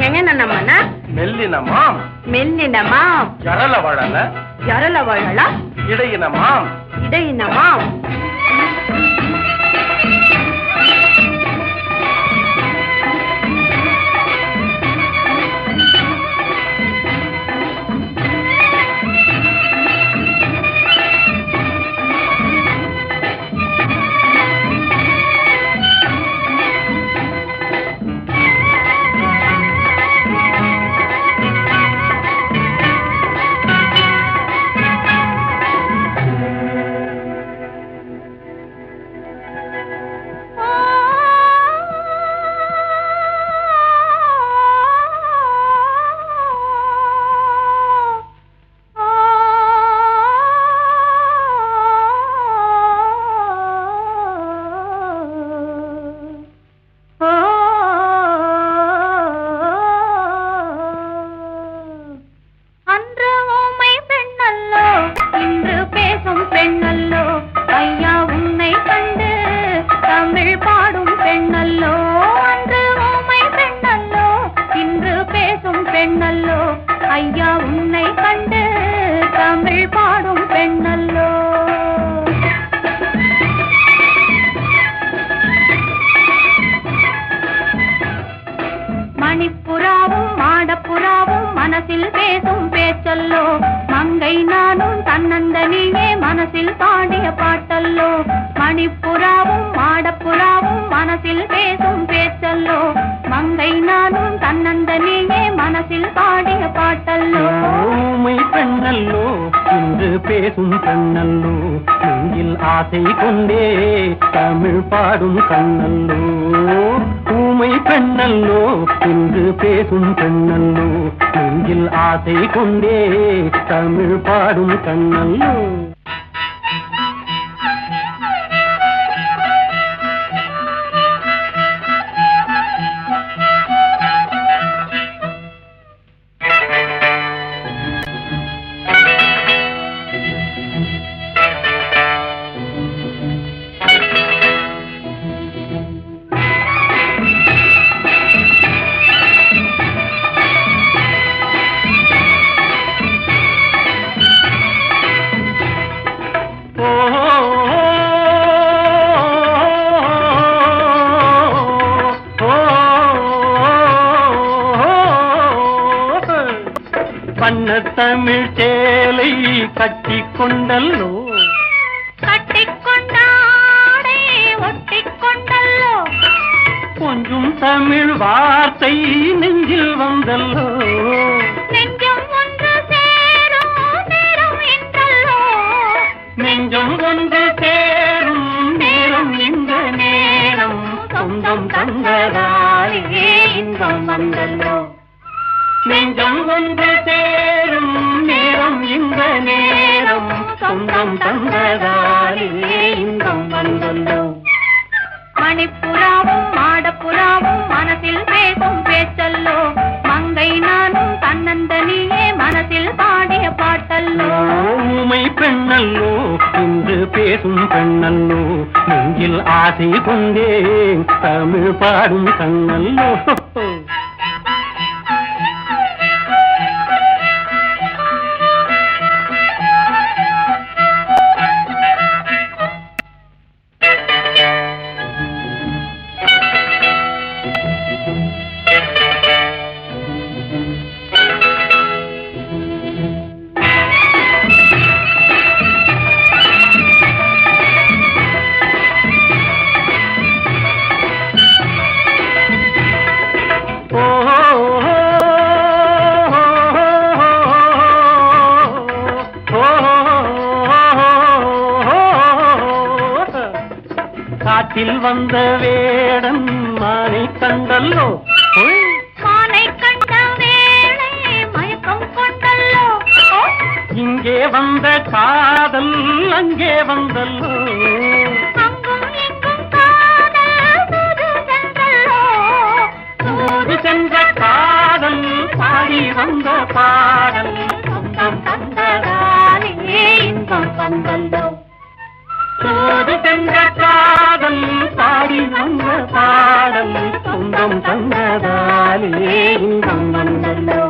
ஞெங்கனமன மெல்லினமாம் மெல்லினமாம் ஜரலவழல ஜரலவழல இடையினமாம் இடையினமாம் ஐயா உன்னை கண்டு தமிழ் பாடும் பெண்ணல்லோ மணிப்புறாவும் மாடப்புறாவும் மனசில் பேசும் பேச்சல்லோ மங்கை நானும் தன்னந்தனியே மனசில் பாடிய பாட்டல்லோ மணிப்புறாவும் மாடப்புறாவும் மனசில் பேசும் பேச்சல்லோ மங்கை நானும் தன்னந்தனியே மனசில் பாடிய பாட்டல்லோ ஊமை பெண்ணல்லோ இன்று பேசும் பெண்ணல்லோ நெஞ்சில் ஆசை கொண்டே தமிழ் பாடும் கண்ணல்லோ ஊமை பெண்ணல்லோ இன்று பேசும் பெண்ணல்லோ நெஞ்சில் ஆசை கொண்டே தமிழ் பாடும் கண்ணல்லோ வண்ண தமிழ் சேலை கட்டிக்கொண்டல்லோ கட்டிக்கொண்டாடை ஒட்டிக்கொண்டல்லோ கொஞ்சம் தமிழ் வார்த்தை நெஞ்சில் வந்தல்லோ நெஞ்சம் ஒன்று சேரும் நேரம் இன்றல்லோ நெஞ்சம் ஒன்று சேரும் நேரம் இந்த நேரம் சொந்தம் தந்ததாலே இன்பம் வந்தல்லோ நெஞ்சம் ஒன்று சேரும் நேரம் இந்த நேரம் சொந்தம் தந்ததாலே இன்பம் வந்தல்லோ மணிப்புறாவும் மாடப்புறாவும் மனசில் பேசும் பேச்சல்லோ மங்கை நானும் தன்னந்தனியே மனசில் பாடிய பாட்டல்லோ ஊமை பெண்ணல்லோ இன்று பேசும் பெண்ணல்லோ நெஞ்சில் ஆசை கொண்டே தமிழ் பாடும் கண்ணல்லோ காட்டில் வந்த வேடன் மானை கண்டல்லோ மானை கண்ட வேளை மயக்கம் கொண்டல்லோ இங்கே வந்த காதல் அங்கே வந்தல்லோ அங்கும் இங்கும் காதல் தூது சென்றல்லோ தூது சென்ற காதல் பாடி வந்த பாடல் சொந்தம் தந்ததாலே இன்பம் வந்தல்லோ தூது சென்ற காதல் பாடி வந்த பாடல் சொந்தம் தந்ததாலே இன்பம் வந்தல்லோ.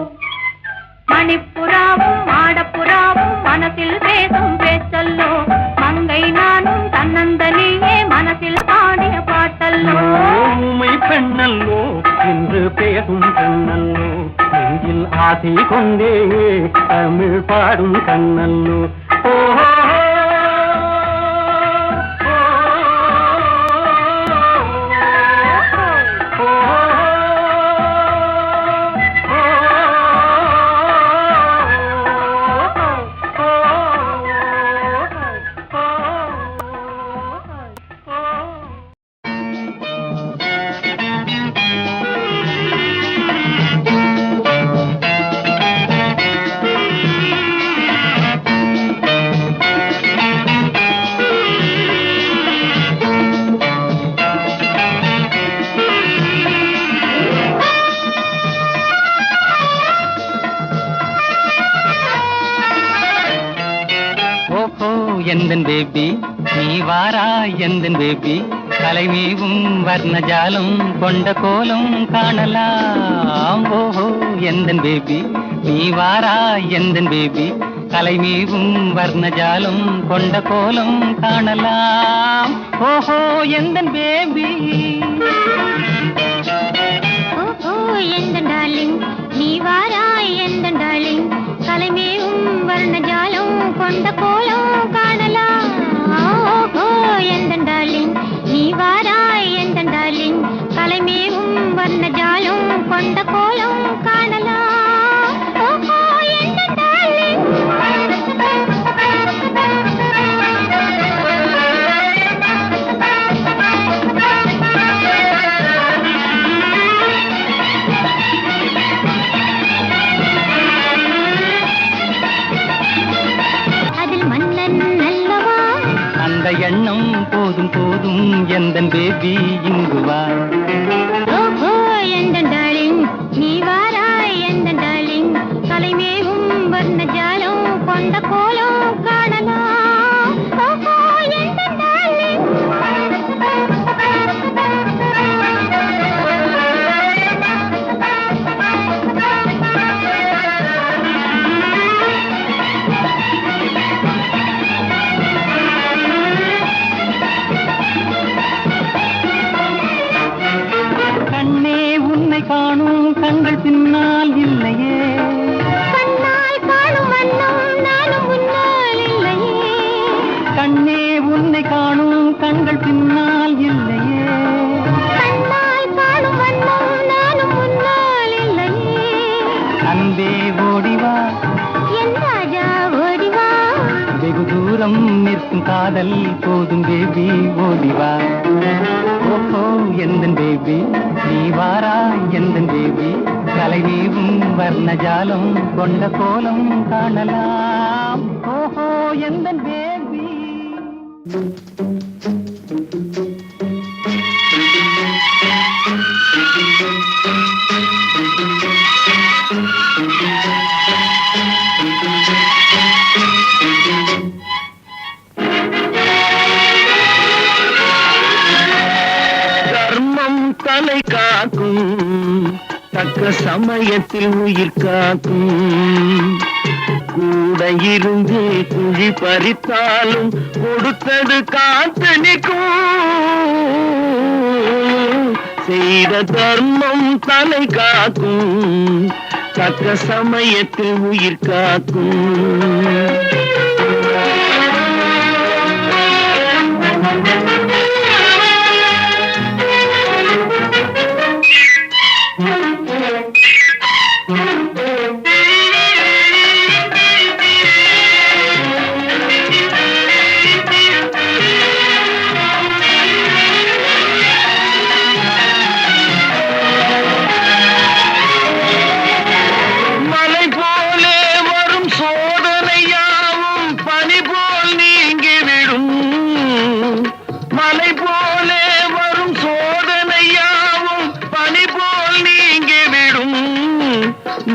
மணிப்புறாவும் மாடப்புறாவும் மனசில் பேசும் பேச்சல்லோ. மங்கை நானும் தன்னந்தனியே மனசில் பாடிய பாட்டல்லோ. ஊமை பெண்ணல்லோ என்று பேசும் பெண்ணல்லோ. நெஞ்சில் ஆசை கொண்டே தமிழ் பாடும் கண்ணல்லோ. ஓஹோ எந்தன் பேபி நீ வாரா எந்தன் பேபி கலைமேவும் வர்ணஜாலம் கொண்ட கோலம் காணலாம். ஓஹோ எந்தன் பேபி நீ வாரா எந்தன் பேபி கலைமேவும் வர்ணஜாலம் கொண்ட கோலம் காணலாம். ஓஹோ எந்தன் பேபி. ஓஹோ எந்தன் டார்லிங் நீ வாரா எந்தன் டார்லிங் கலைமேவும் வர்ணஜாலம் கொண்ட கோலம் காணலாம். ஓஹோ எந்தன் டார்லிங் நீ வாராய் எந்தன் டார்லிங் கலைமேவும் வர்ணஜாலம் கொண்ட கோலம் காணலாம். ஓஹோ எந்தன் டார்லிங். அந்த எண்ணம் போதும் போதும் எந்தன் பேபி இங்கு வா. ஓஹோ எந்தன் டார்லிங் நீ வாராய் எந்தன் டார்லிங் கலைமேவும் வர்ணஜாலம் கொண்ட கோலம் காணலாம். ஓஹோ எந்தன் டார்லிங். காணும் கண்கள் பின்னால் இல்லையே. கண்ணால் காணும் வண்ணம் நானும் முன்னால் இல்லையே. கண்ணே உன்னை காணும் கண்கள் பின்னால் இல்லையே. கண்ணால் காணும் வண்ணம் நானும் முன்னால் இல்லையே. அன்பே ஓடிவா என் ராஜா ஓடிவா. வெகு தூரம் நிற்கும் காதல் போதும் பேபி ஓடிவா. ஓஹோ எந்தன் பேபி நீ வாரா எந்தன் பேபி கலைவீவும் வர்ணஜாலம் கொண்ட கோலம் காணலாம். ஓஹோ எந்தன் பேபி. தலை காக்கும் தக்க சமயத்தில் உயிர் காக்கும். கூட இருந்து குழி பறித்தாலும் கொடுத்தது காத்து நிற்கும். செய்த தர்மம் தலை காக்கும் தக்க சமயத்தில் உயிர் காக்கும்.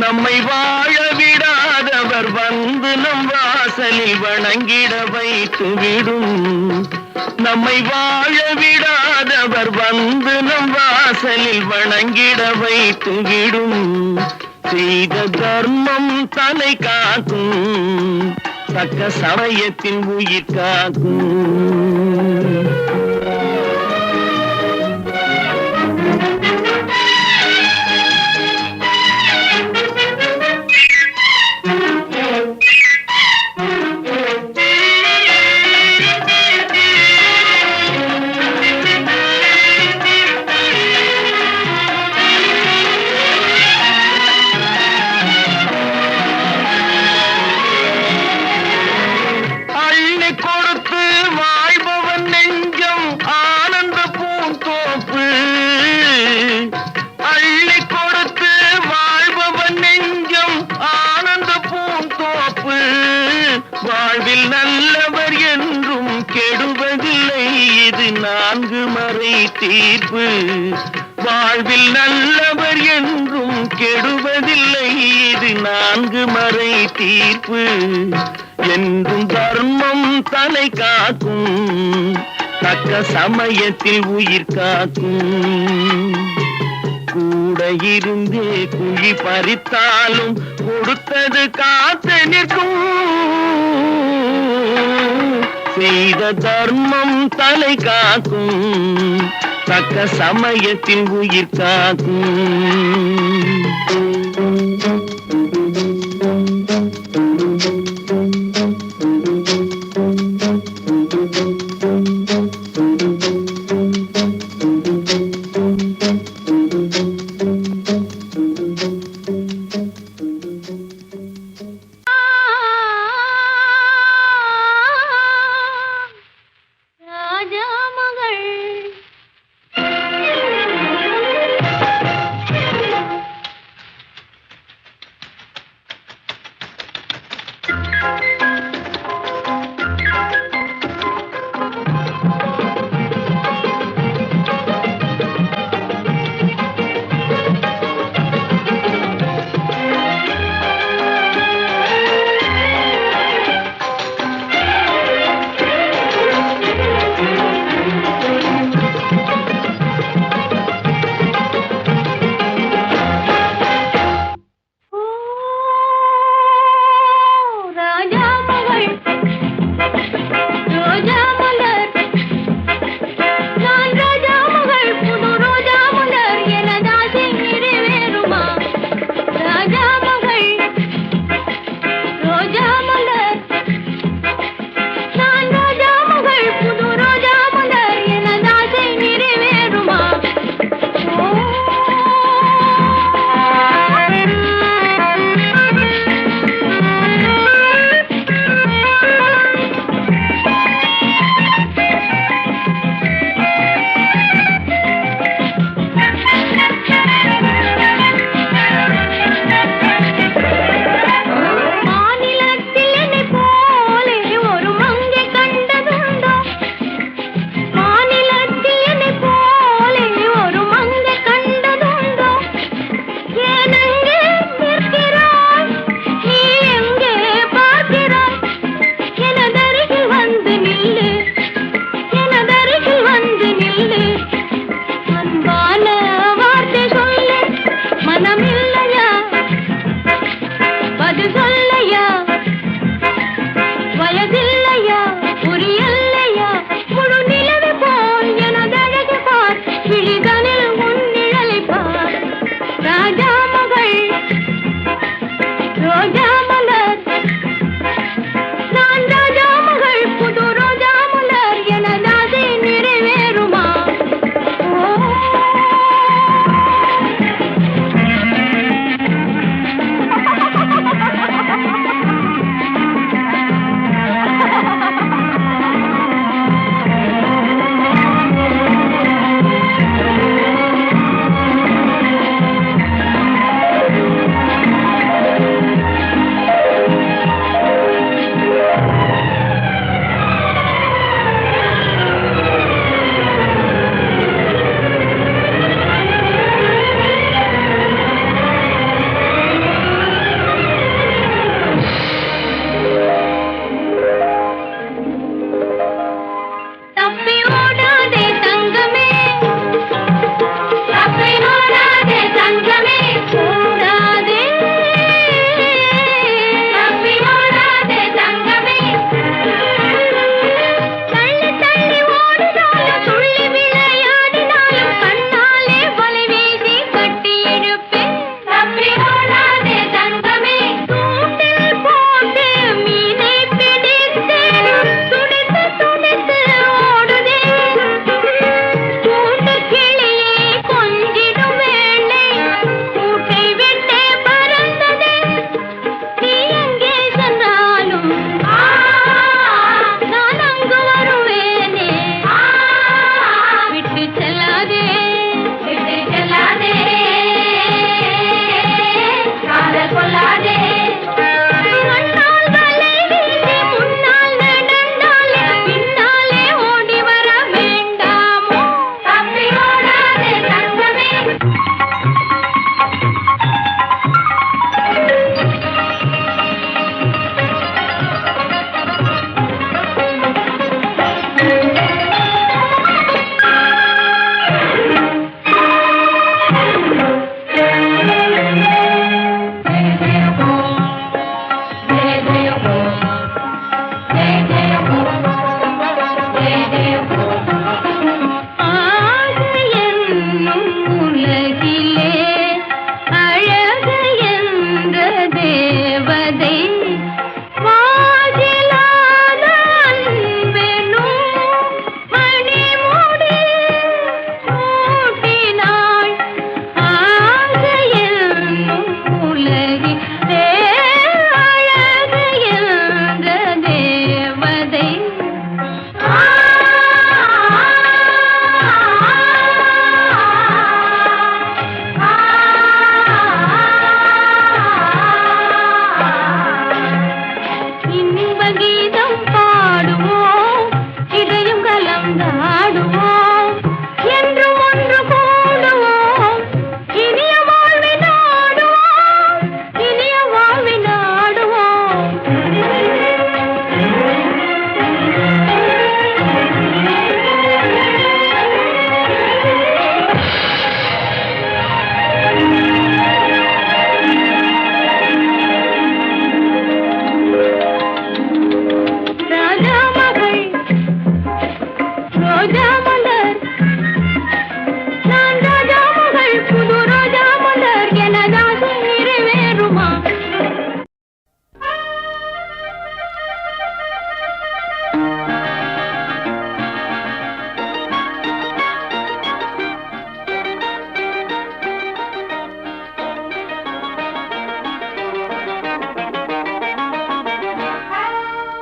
நம்மை வாழ விடாதவர் வந்து நம் வாசலில் வணங்கிட வைத்து விடும். நம்மை வாழ விடாதவர் வந்து நம் வாசலில் வணங்கிட வைத்துவிடும். செய்த தர்மம் தலை காக்கும், தக்க சமயத்தின் உயிர் காக்கும். வாழ்வில் நல்லவர் என்றும் கெடுவதில்லை, இது 4 மறை தீர்ப்பு. வாழ்வில் நல்லவர் என்றும் கெடுவதில்லை, இது 4 மறை தீர்ப்பு. என்றும் தர்மம் தலை காக்கும், தக்க சமயத்தில் உயிர் காக்கும். கூட இருந்தே குழி பறித்தாலும் கொடுத்தது காத்து நிற்கும். செய்த தர்மம் தலை காக்கும், தக்க சமயத்தில் உயிர் காக்கும்.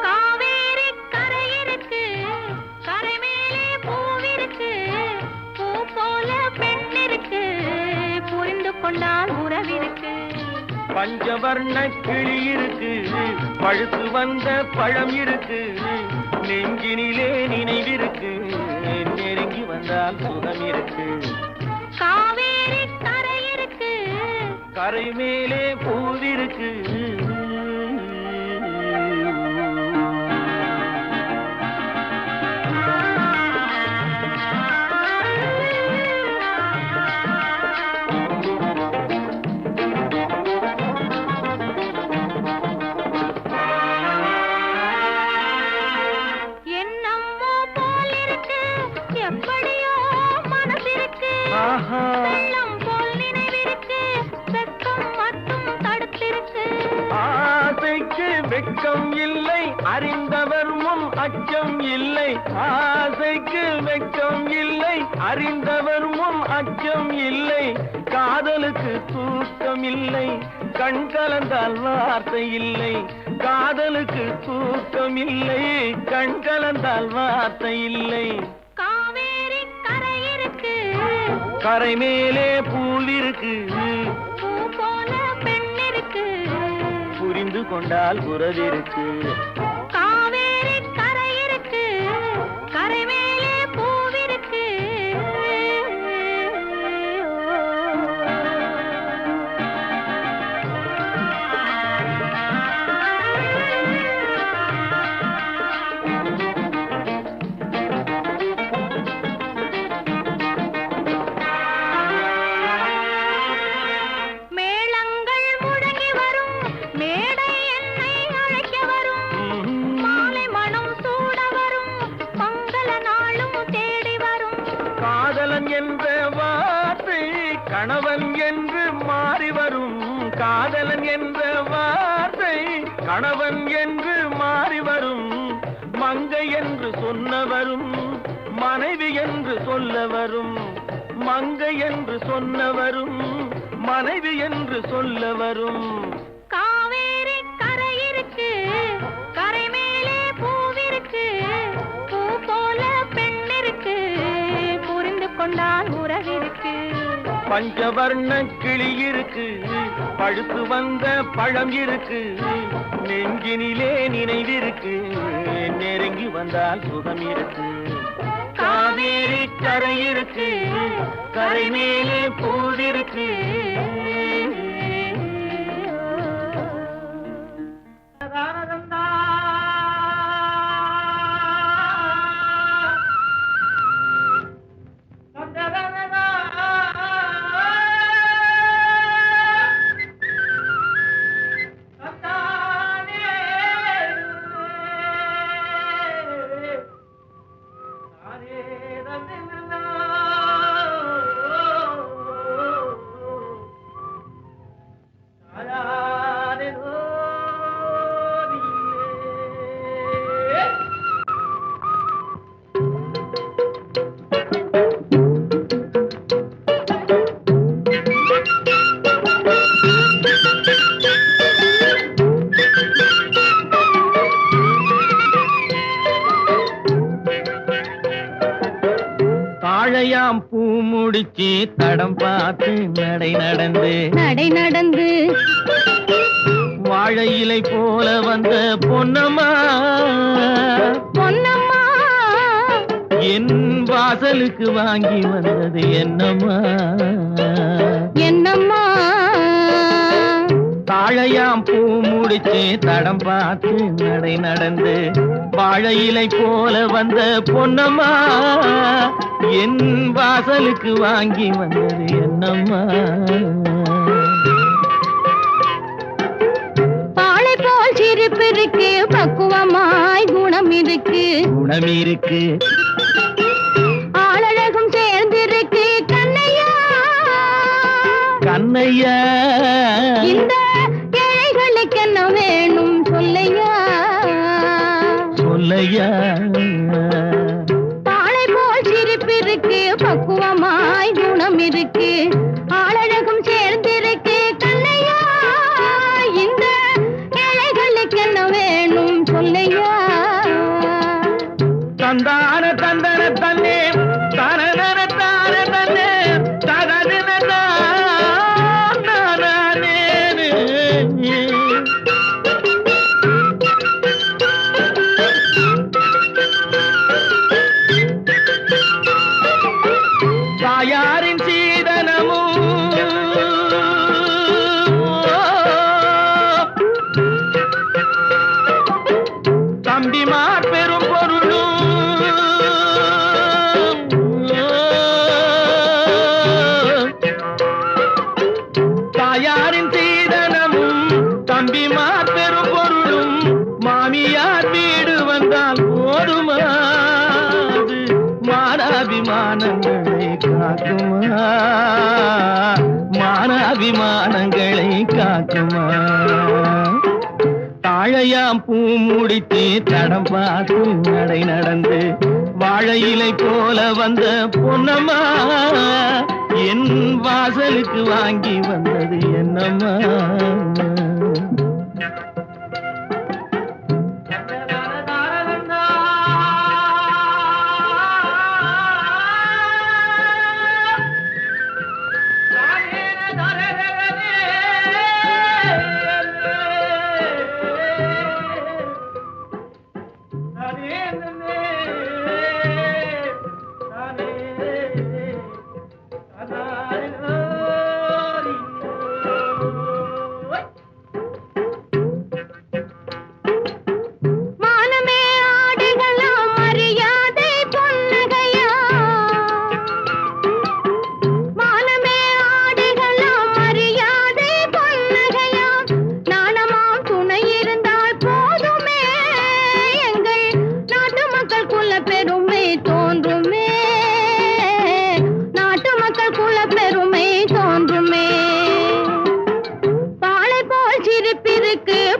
காவேரி கரை இருக்கு, கரை மேலே பூவிருக்கு, பூ போல பெண் இருக்கு, புரிந்து கொண்டால் உறவிருக்கு. பஞ்சவர்ண கிளி இருக்கு, பழுத்து வந்த பழம் இருக்கு, நெஞ்சினிலே நினைவிருக்கு, நெருங்கி வந்தால் சுகம் இருக்கு. காவேரி கரை இருக்கு, கரை மேலே பூவிருக்கு. என்னம்மோ போல் இருக்கு, எப்படியோ மனசிருக்கு, ஆஹா. வெள்ளம் போல் நினைவிருக்கு, வெட்கம் மட்டும் தடுத்திருக்கு. ஆசைக்கு வெட்கம் இல்லை, அறிந்தவர் முன் அச்சம் இல்லை. ஆசைக்கு வெட்கம் இல்லை, அறிந்தவர் முன் அச்சம் இல்லை. காதலுக்கு தூக்கம் இல்லை, கண் கலந்தால் வார்த்தை இல்லை. காதலுக்கு தூக்கம் இல்லை, கண் கலந்தால் வார்த்தை இல்லை. காவேரி கரை இருக்கு, கரை மேலே பூல் இருக்கு, பூ போல பெண் இருக்கு, புரிந்து கொண்டால் உறவிருக்கு. காவேரி கரை இருக்கு, கரை மேலே பூவிருக்கு. மேளங்கள் முழங்கி வரும், மேடை என்னை அழைக்க வரும், மாலை மனம் சூட வரும், மங்கள நாளும் தேடி வரும். காதலன் என்ற வார்த்தை கணவன் என்று மாறி வரும். காதலன் என்ற வார்த்தை கணவன் என்று மாறி வரும். மங்கை என்று சொன்னவரும் மனைவி என்று சொல்ல வரும். மங்கை என்று சொன்னவரும் மனைவி என்று சொல்ல வரும். காவேரி கரை இருக்கு, கரை மேலே பூவிருக்கு, பூ போல பெண் இருக்கு, புரிந்து கொண்டால் உறவிருக்கு. பஞ்சவர்ண கிளி இருக்கு, பழுத்து வந்த பழம் இருக்கு, நெஞ்சினிலே நினைவிருக்கு, நெருங்கி வந்தால் சுகம் இருக்கு. காவேரி கரை இருக்கு, கரை மேலே பூவிருக்கு. தாழையாம் பூ முடிச்சு தடம் பார்த்து நடை நடந்து வாழை இலை போல வந்த பொன்னம்மா என் வாசலுக்கு வாங்கி வந்தது என்னம்மா தாழையாம் பூ முடிச்சு தடம் பார்த்து நடை நடந்து வாழை இலை போல வந்த பொன்னம்மா என் வாசலுக்கு வாங்கி வந்தது என்னம்மா பாலை போல் சிரிப்பு இருக்கு, பக்குவமாய் குணம் இருக்கு ஆளழகும் சேர்ந்திருக்கு கண்ணையா இந்த ஏழைகளுக்கு என்ன வேணும் சொல்லையா சொல்லையா பாலை போல் சிரிப்பிருக்கு பக்குவமாய் குணம் இருக்கு ஆளழகும் சேர்ந்திருக்கு கண்ணையா இந்த ஏழைகளுக்கு என்ன வேணும் சொல்லையா தந்தான தந்தன தன்னே தனதன தான தன்னே ததன தானே தாயாரின் சீதனமும் தம்பிமார் பெரும் பொருளும் தாயாரின் சீதனமும் தம்பிமார் பெரும் பொருளும் மாமியார் வீடு வந்தால் போதுமாது மானாபிமானங்களை காக்குமா மானாபிமானங்களை காக்குமா தாழையாம் பூ முடித்து தடம் பார்த்து நடை நடந்து வாழை இலை போல வந்த பொன்னம்மா என் வாசலுக்கு வாங்கி வந்தது என்னம்மா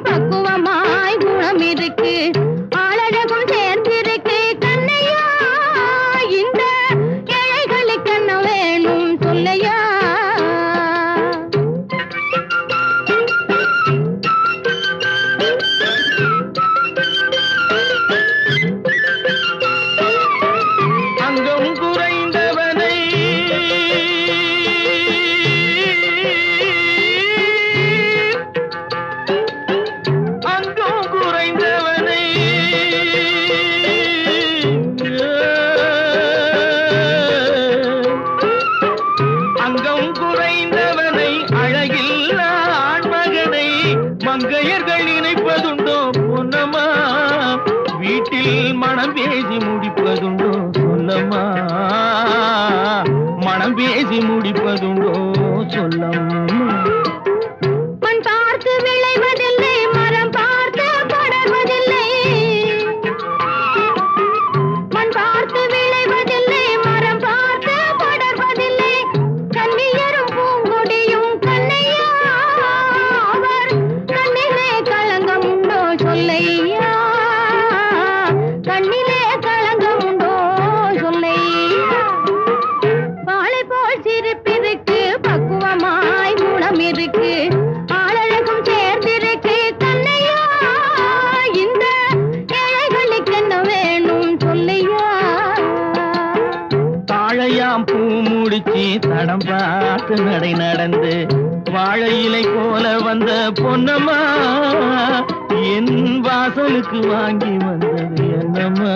பக்குவமாய் குணம் இருக்கு ஆளழகும் சேர்ந்திருக்கு கண்ணையா இந்த ஏழைகளுக்கு என்ன வேணும் சொல்லையா அங்கம் குறைந்தவனை மங்கையர்கள் நினைப்பதுண்டோ பொன்னம்மா வீட்டில் மனம் பேசி முடிப்பதுண்டோ சொல்லம்மா மனம் பேசி முடிப்பதுண்டோ சொல்லம்மா மண் பார்த்து விளைவதில்லை மரம் பார்த்து படர்வதில்லை மண் பார்த்து விளைவதில்லை மரம் பார்த்து படர்வதில்லை கண்ணியரும் பூங்கொடியும் கண்ணையா அவர் கண்ணிலே களங்கம் உண்டோ சொல்லையா கண்ணிலே களங்கம் உண்டோ சொல்லையா வாழை போல் சிரிப்பிருக்கு பக்குவமாய் குணம் இருக்கு ஆளழகும் சேர்ந்திருக்கு கண்ணையா இந்த ஏழைகளுக்கு என்ன வேணும் சொல்லையா தாழையாம் பூ முடிச்சு தடம் பார்த்து நடை நடந்து வாழை இலை போல வந்த பொன்னம்மா என் வாசலுக்கு வாங்கி வந்தது என்னம்மா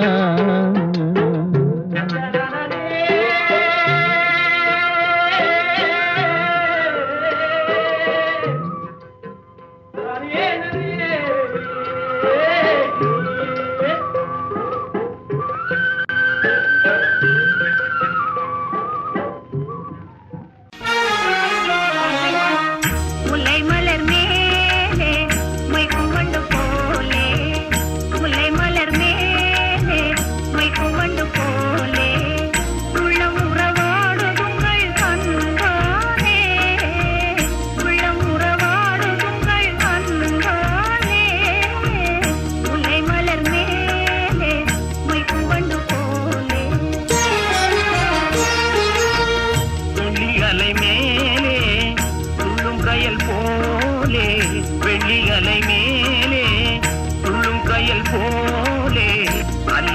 முல்லை மலர் மேலே மொய்க்கும் கொண்டு போலே முல்லை மலர் மேலே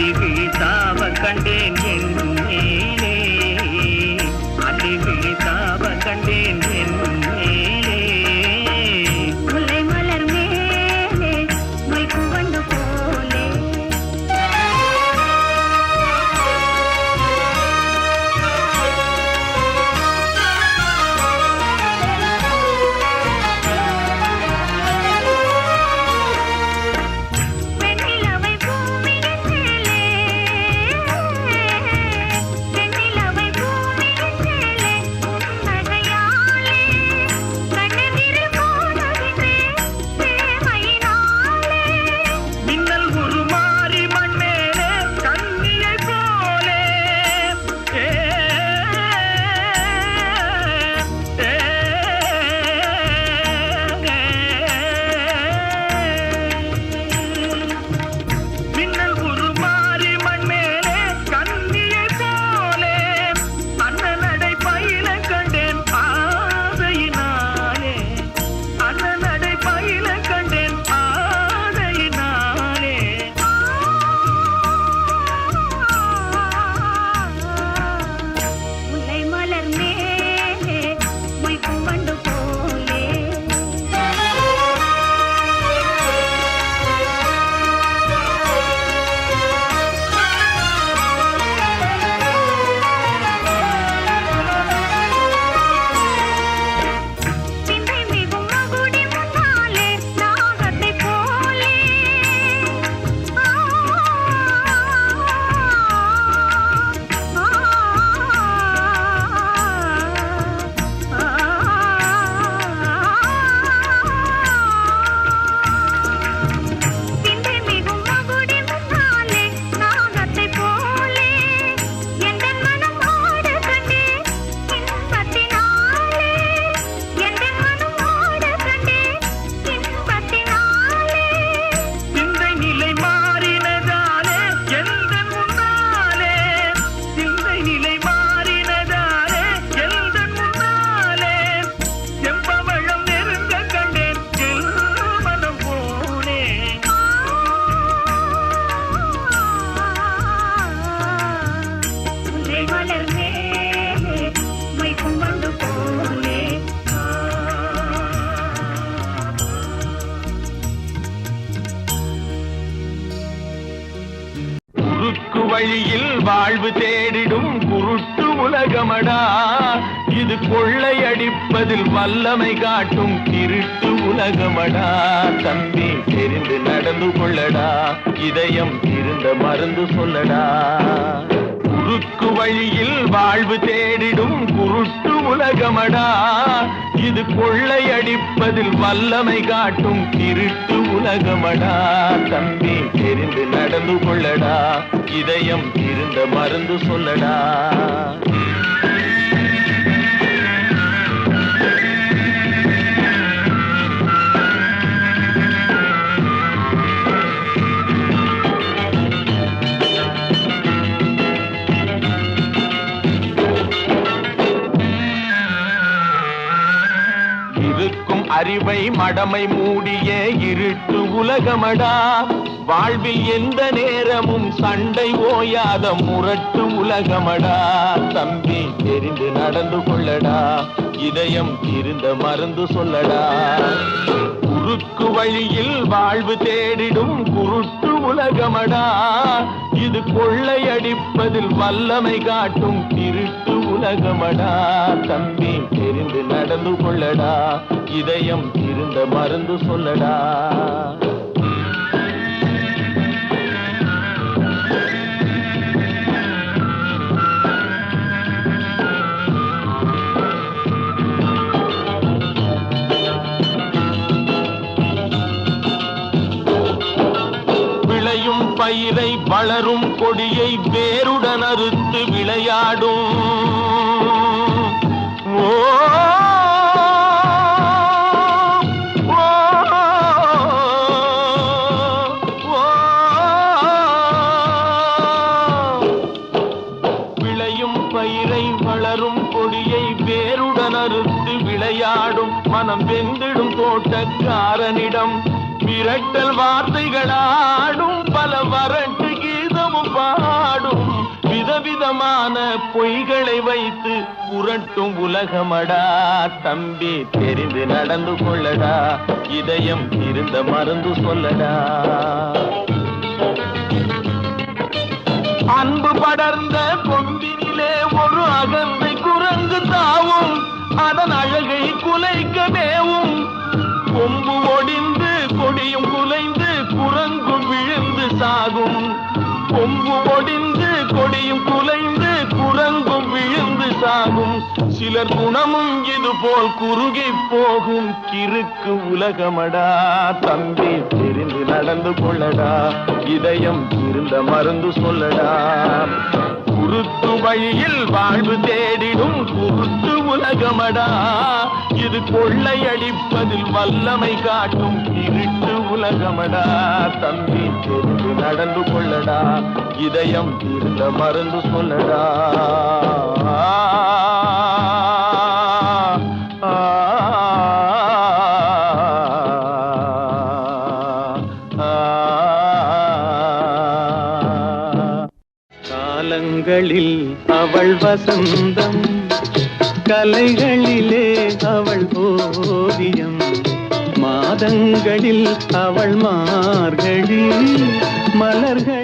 அள்ளி வீசாவ கண்டேன் என் மேலே, அள்ளி வீசாவ கண்டேன் என் மேலே. முல்லை மலர் மேலே மொய்க்கும் வண்டு போலே. வெண்ணிலவை பூமியின் மேலே, வெண்ணிலவை பூமியின் மேலே நகையாலே கண்ணெதிரில் காணுகின்றேன் சேமையினாலே. மின்னல் உருமாறி மண்ணேலே கண்ணியை போலே. ஏ, ஏ, மின்னல் உருமாறி மண்ணேலே கண்ணியை போலே. அண்ணனடை பயில கண்டேன் ஆசையினாலே, அண்ணனடை பயில கண்டேன் ஆசையினாலே. முல்லை மலர் மேலே மொய்க்கும் வண்டு போலே. பிந்தை மிகும் மகுடி முன்னாலே நாகத்தைப் போலே. பிந்தை மிகும் மகுடி முன்னாலே நாகத்தைப் போலே. எந்தன் மனம் ஆட கண்டேன் இன்பத்தினாலே, எந்தன் மனம் ஆட கண்டேன் இன்பத்தினாலே. சிந்தை நிலை மாறினதாலே எந்தன் முன்னாலே, சிந்தை நிலை மாறினதாலே எந்தன் முன்னாலே. செம்பவளம் நெருங்க கண்டேன் என் மனம் போலே. முல்லை மலர் மேலே மொய்க்கும் வண்டு போலே. குறுக்கு வழியில் வாழ்வு தேடிடும் குருட்டு உலகமடா, இது கொள்ளையடிப்பதில் வல்லமை காட்டும் திருட்டு உலகமடா. தம்பி தெரிந்து நடந்து கொள்ளடா, இதயம் இருந்த மருந்து சொல்லடா. குறுக்கு வழியில் வாழ்வு தேடிடும் குருட்டு உலகமடா, இது கொள்ளையடிப்பதில் வல்லமை காட்டும் திருட்டு உலகமடா. தம்பி தெரிந்து நடந்து கொள்ளடா, இதயம் இருந்த மருந்து சொல்லடா. இருக்கும் அறிவை மடமை மூடிய இருட்டு உலகமடா, வாழ்வில் எந்த நேரமும் சண்டை ஓயாத முரட்டு உலகமடா. தம்பி தெரிந்து நடந்து கொள்ளடா, இதயம் இருந்த மருந்து சொல்லடா. குறுக்கு வழியில் வாழ்வு தேடிடும் குருட்டு உலகமடா, இது கொள்ளையடிப்பதில் வல்லமை காட்டும் திருட்டு உலகமடா. தம்பி தெரிந்து நடந்து கொள்ளடா, இதயம் இருந்த மருந்து சொல்லடா. விளையும் பயிரை வளரும் கொடியை வேருடன் அறுத்து விளையாடும். ஓ ஓ, ஓ, விளையும் பயிரை வளரும் கொடியை வேருடன் அறுத்து விளையாடும். மனம் வெந்திடும் தோட்டக்காரனிடம் விரட்டல் வார்த்தைகளாடும். பல வரட்டு கீதமும் பலவிதமான பொய்களை வைத்து புரட்டும் உலகமடா தம்பி, தெரிந்து நடந்து கொள்ளடா, இதயம் இருந்த மருந்து சொல்லடா. அன்பு படர்ந்த கொம்பினிலே ஒரு அகந்தை குரங்கு தாவும், அதன் அழகை குலைக்க மேவும். கொம்பு ஒடிந்து கொடியும் குலைந்து குரங்கும் விழுந்து சாகும். கொம்பு ஒடிந்து கொடியும் குலைந்து குரங்கும் விழுந்து சாகும். சிலர் குணமும் இது போல் குறுகி போகும் கிறுக்கு உலகமடா தம்பி, தெரிந்து நடந்து கொள்ளடா, இதயம் இருந்த மருந்து சொல்லடா. குருத்து வழியில் வாழ்வு தேடிடும் குருத்து உலகமடா, இது கொள்ளையடிப்பதில் வல்லமை காட்டும் இருட்டு உலகமடா தம்பி, தெரிந்து நடந்து கொள்ளடா, இதயம் இருந்த மருந்து சொல்லடா. காலங்களில் அவள் வசந்தம், கலைகளிலே அவள் ஓவியம், மாதங்களில் அவள் மார்கழி, மலர்கள்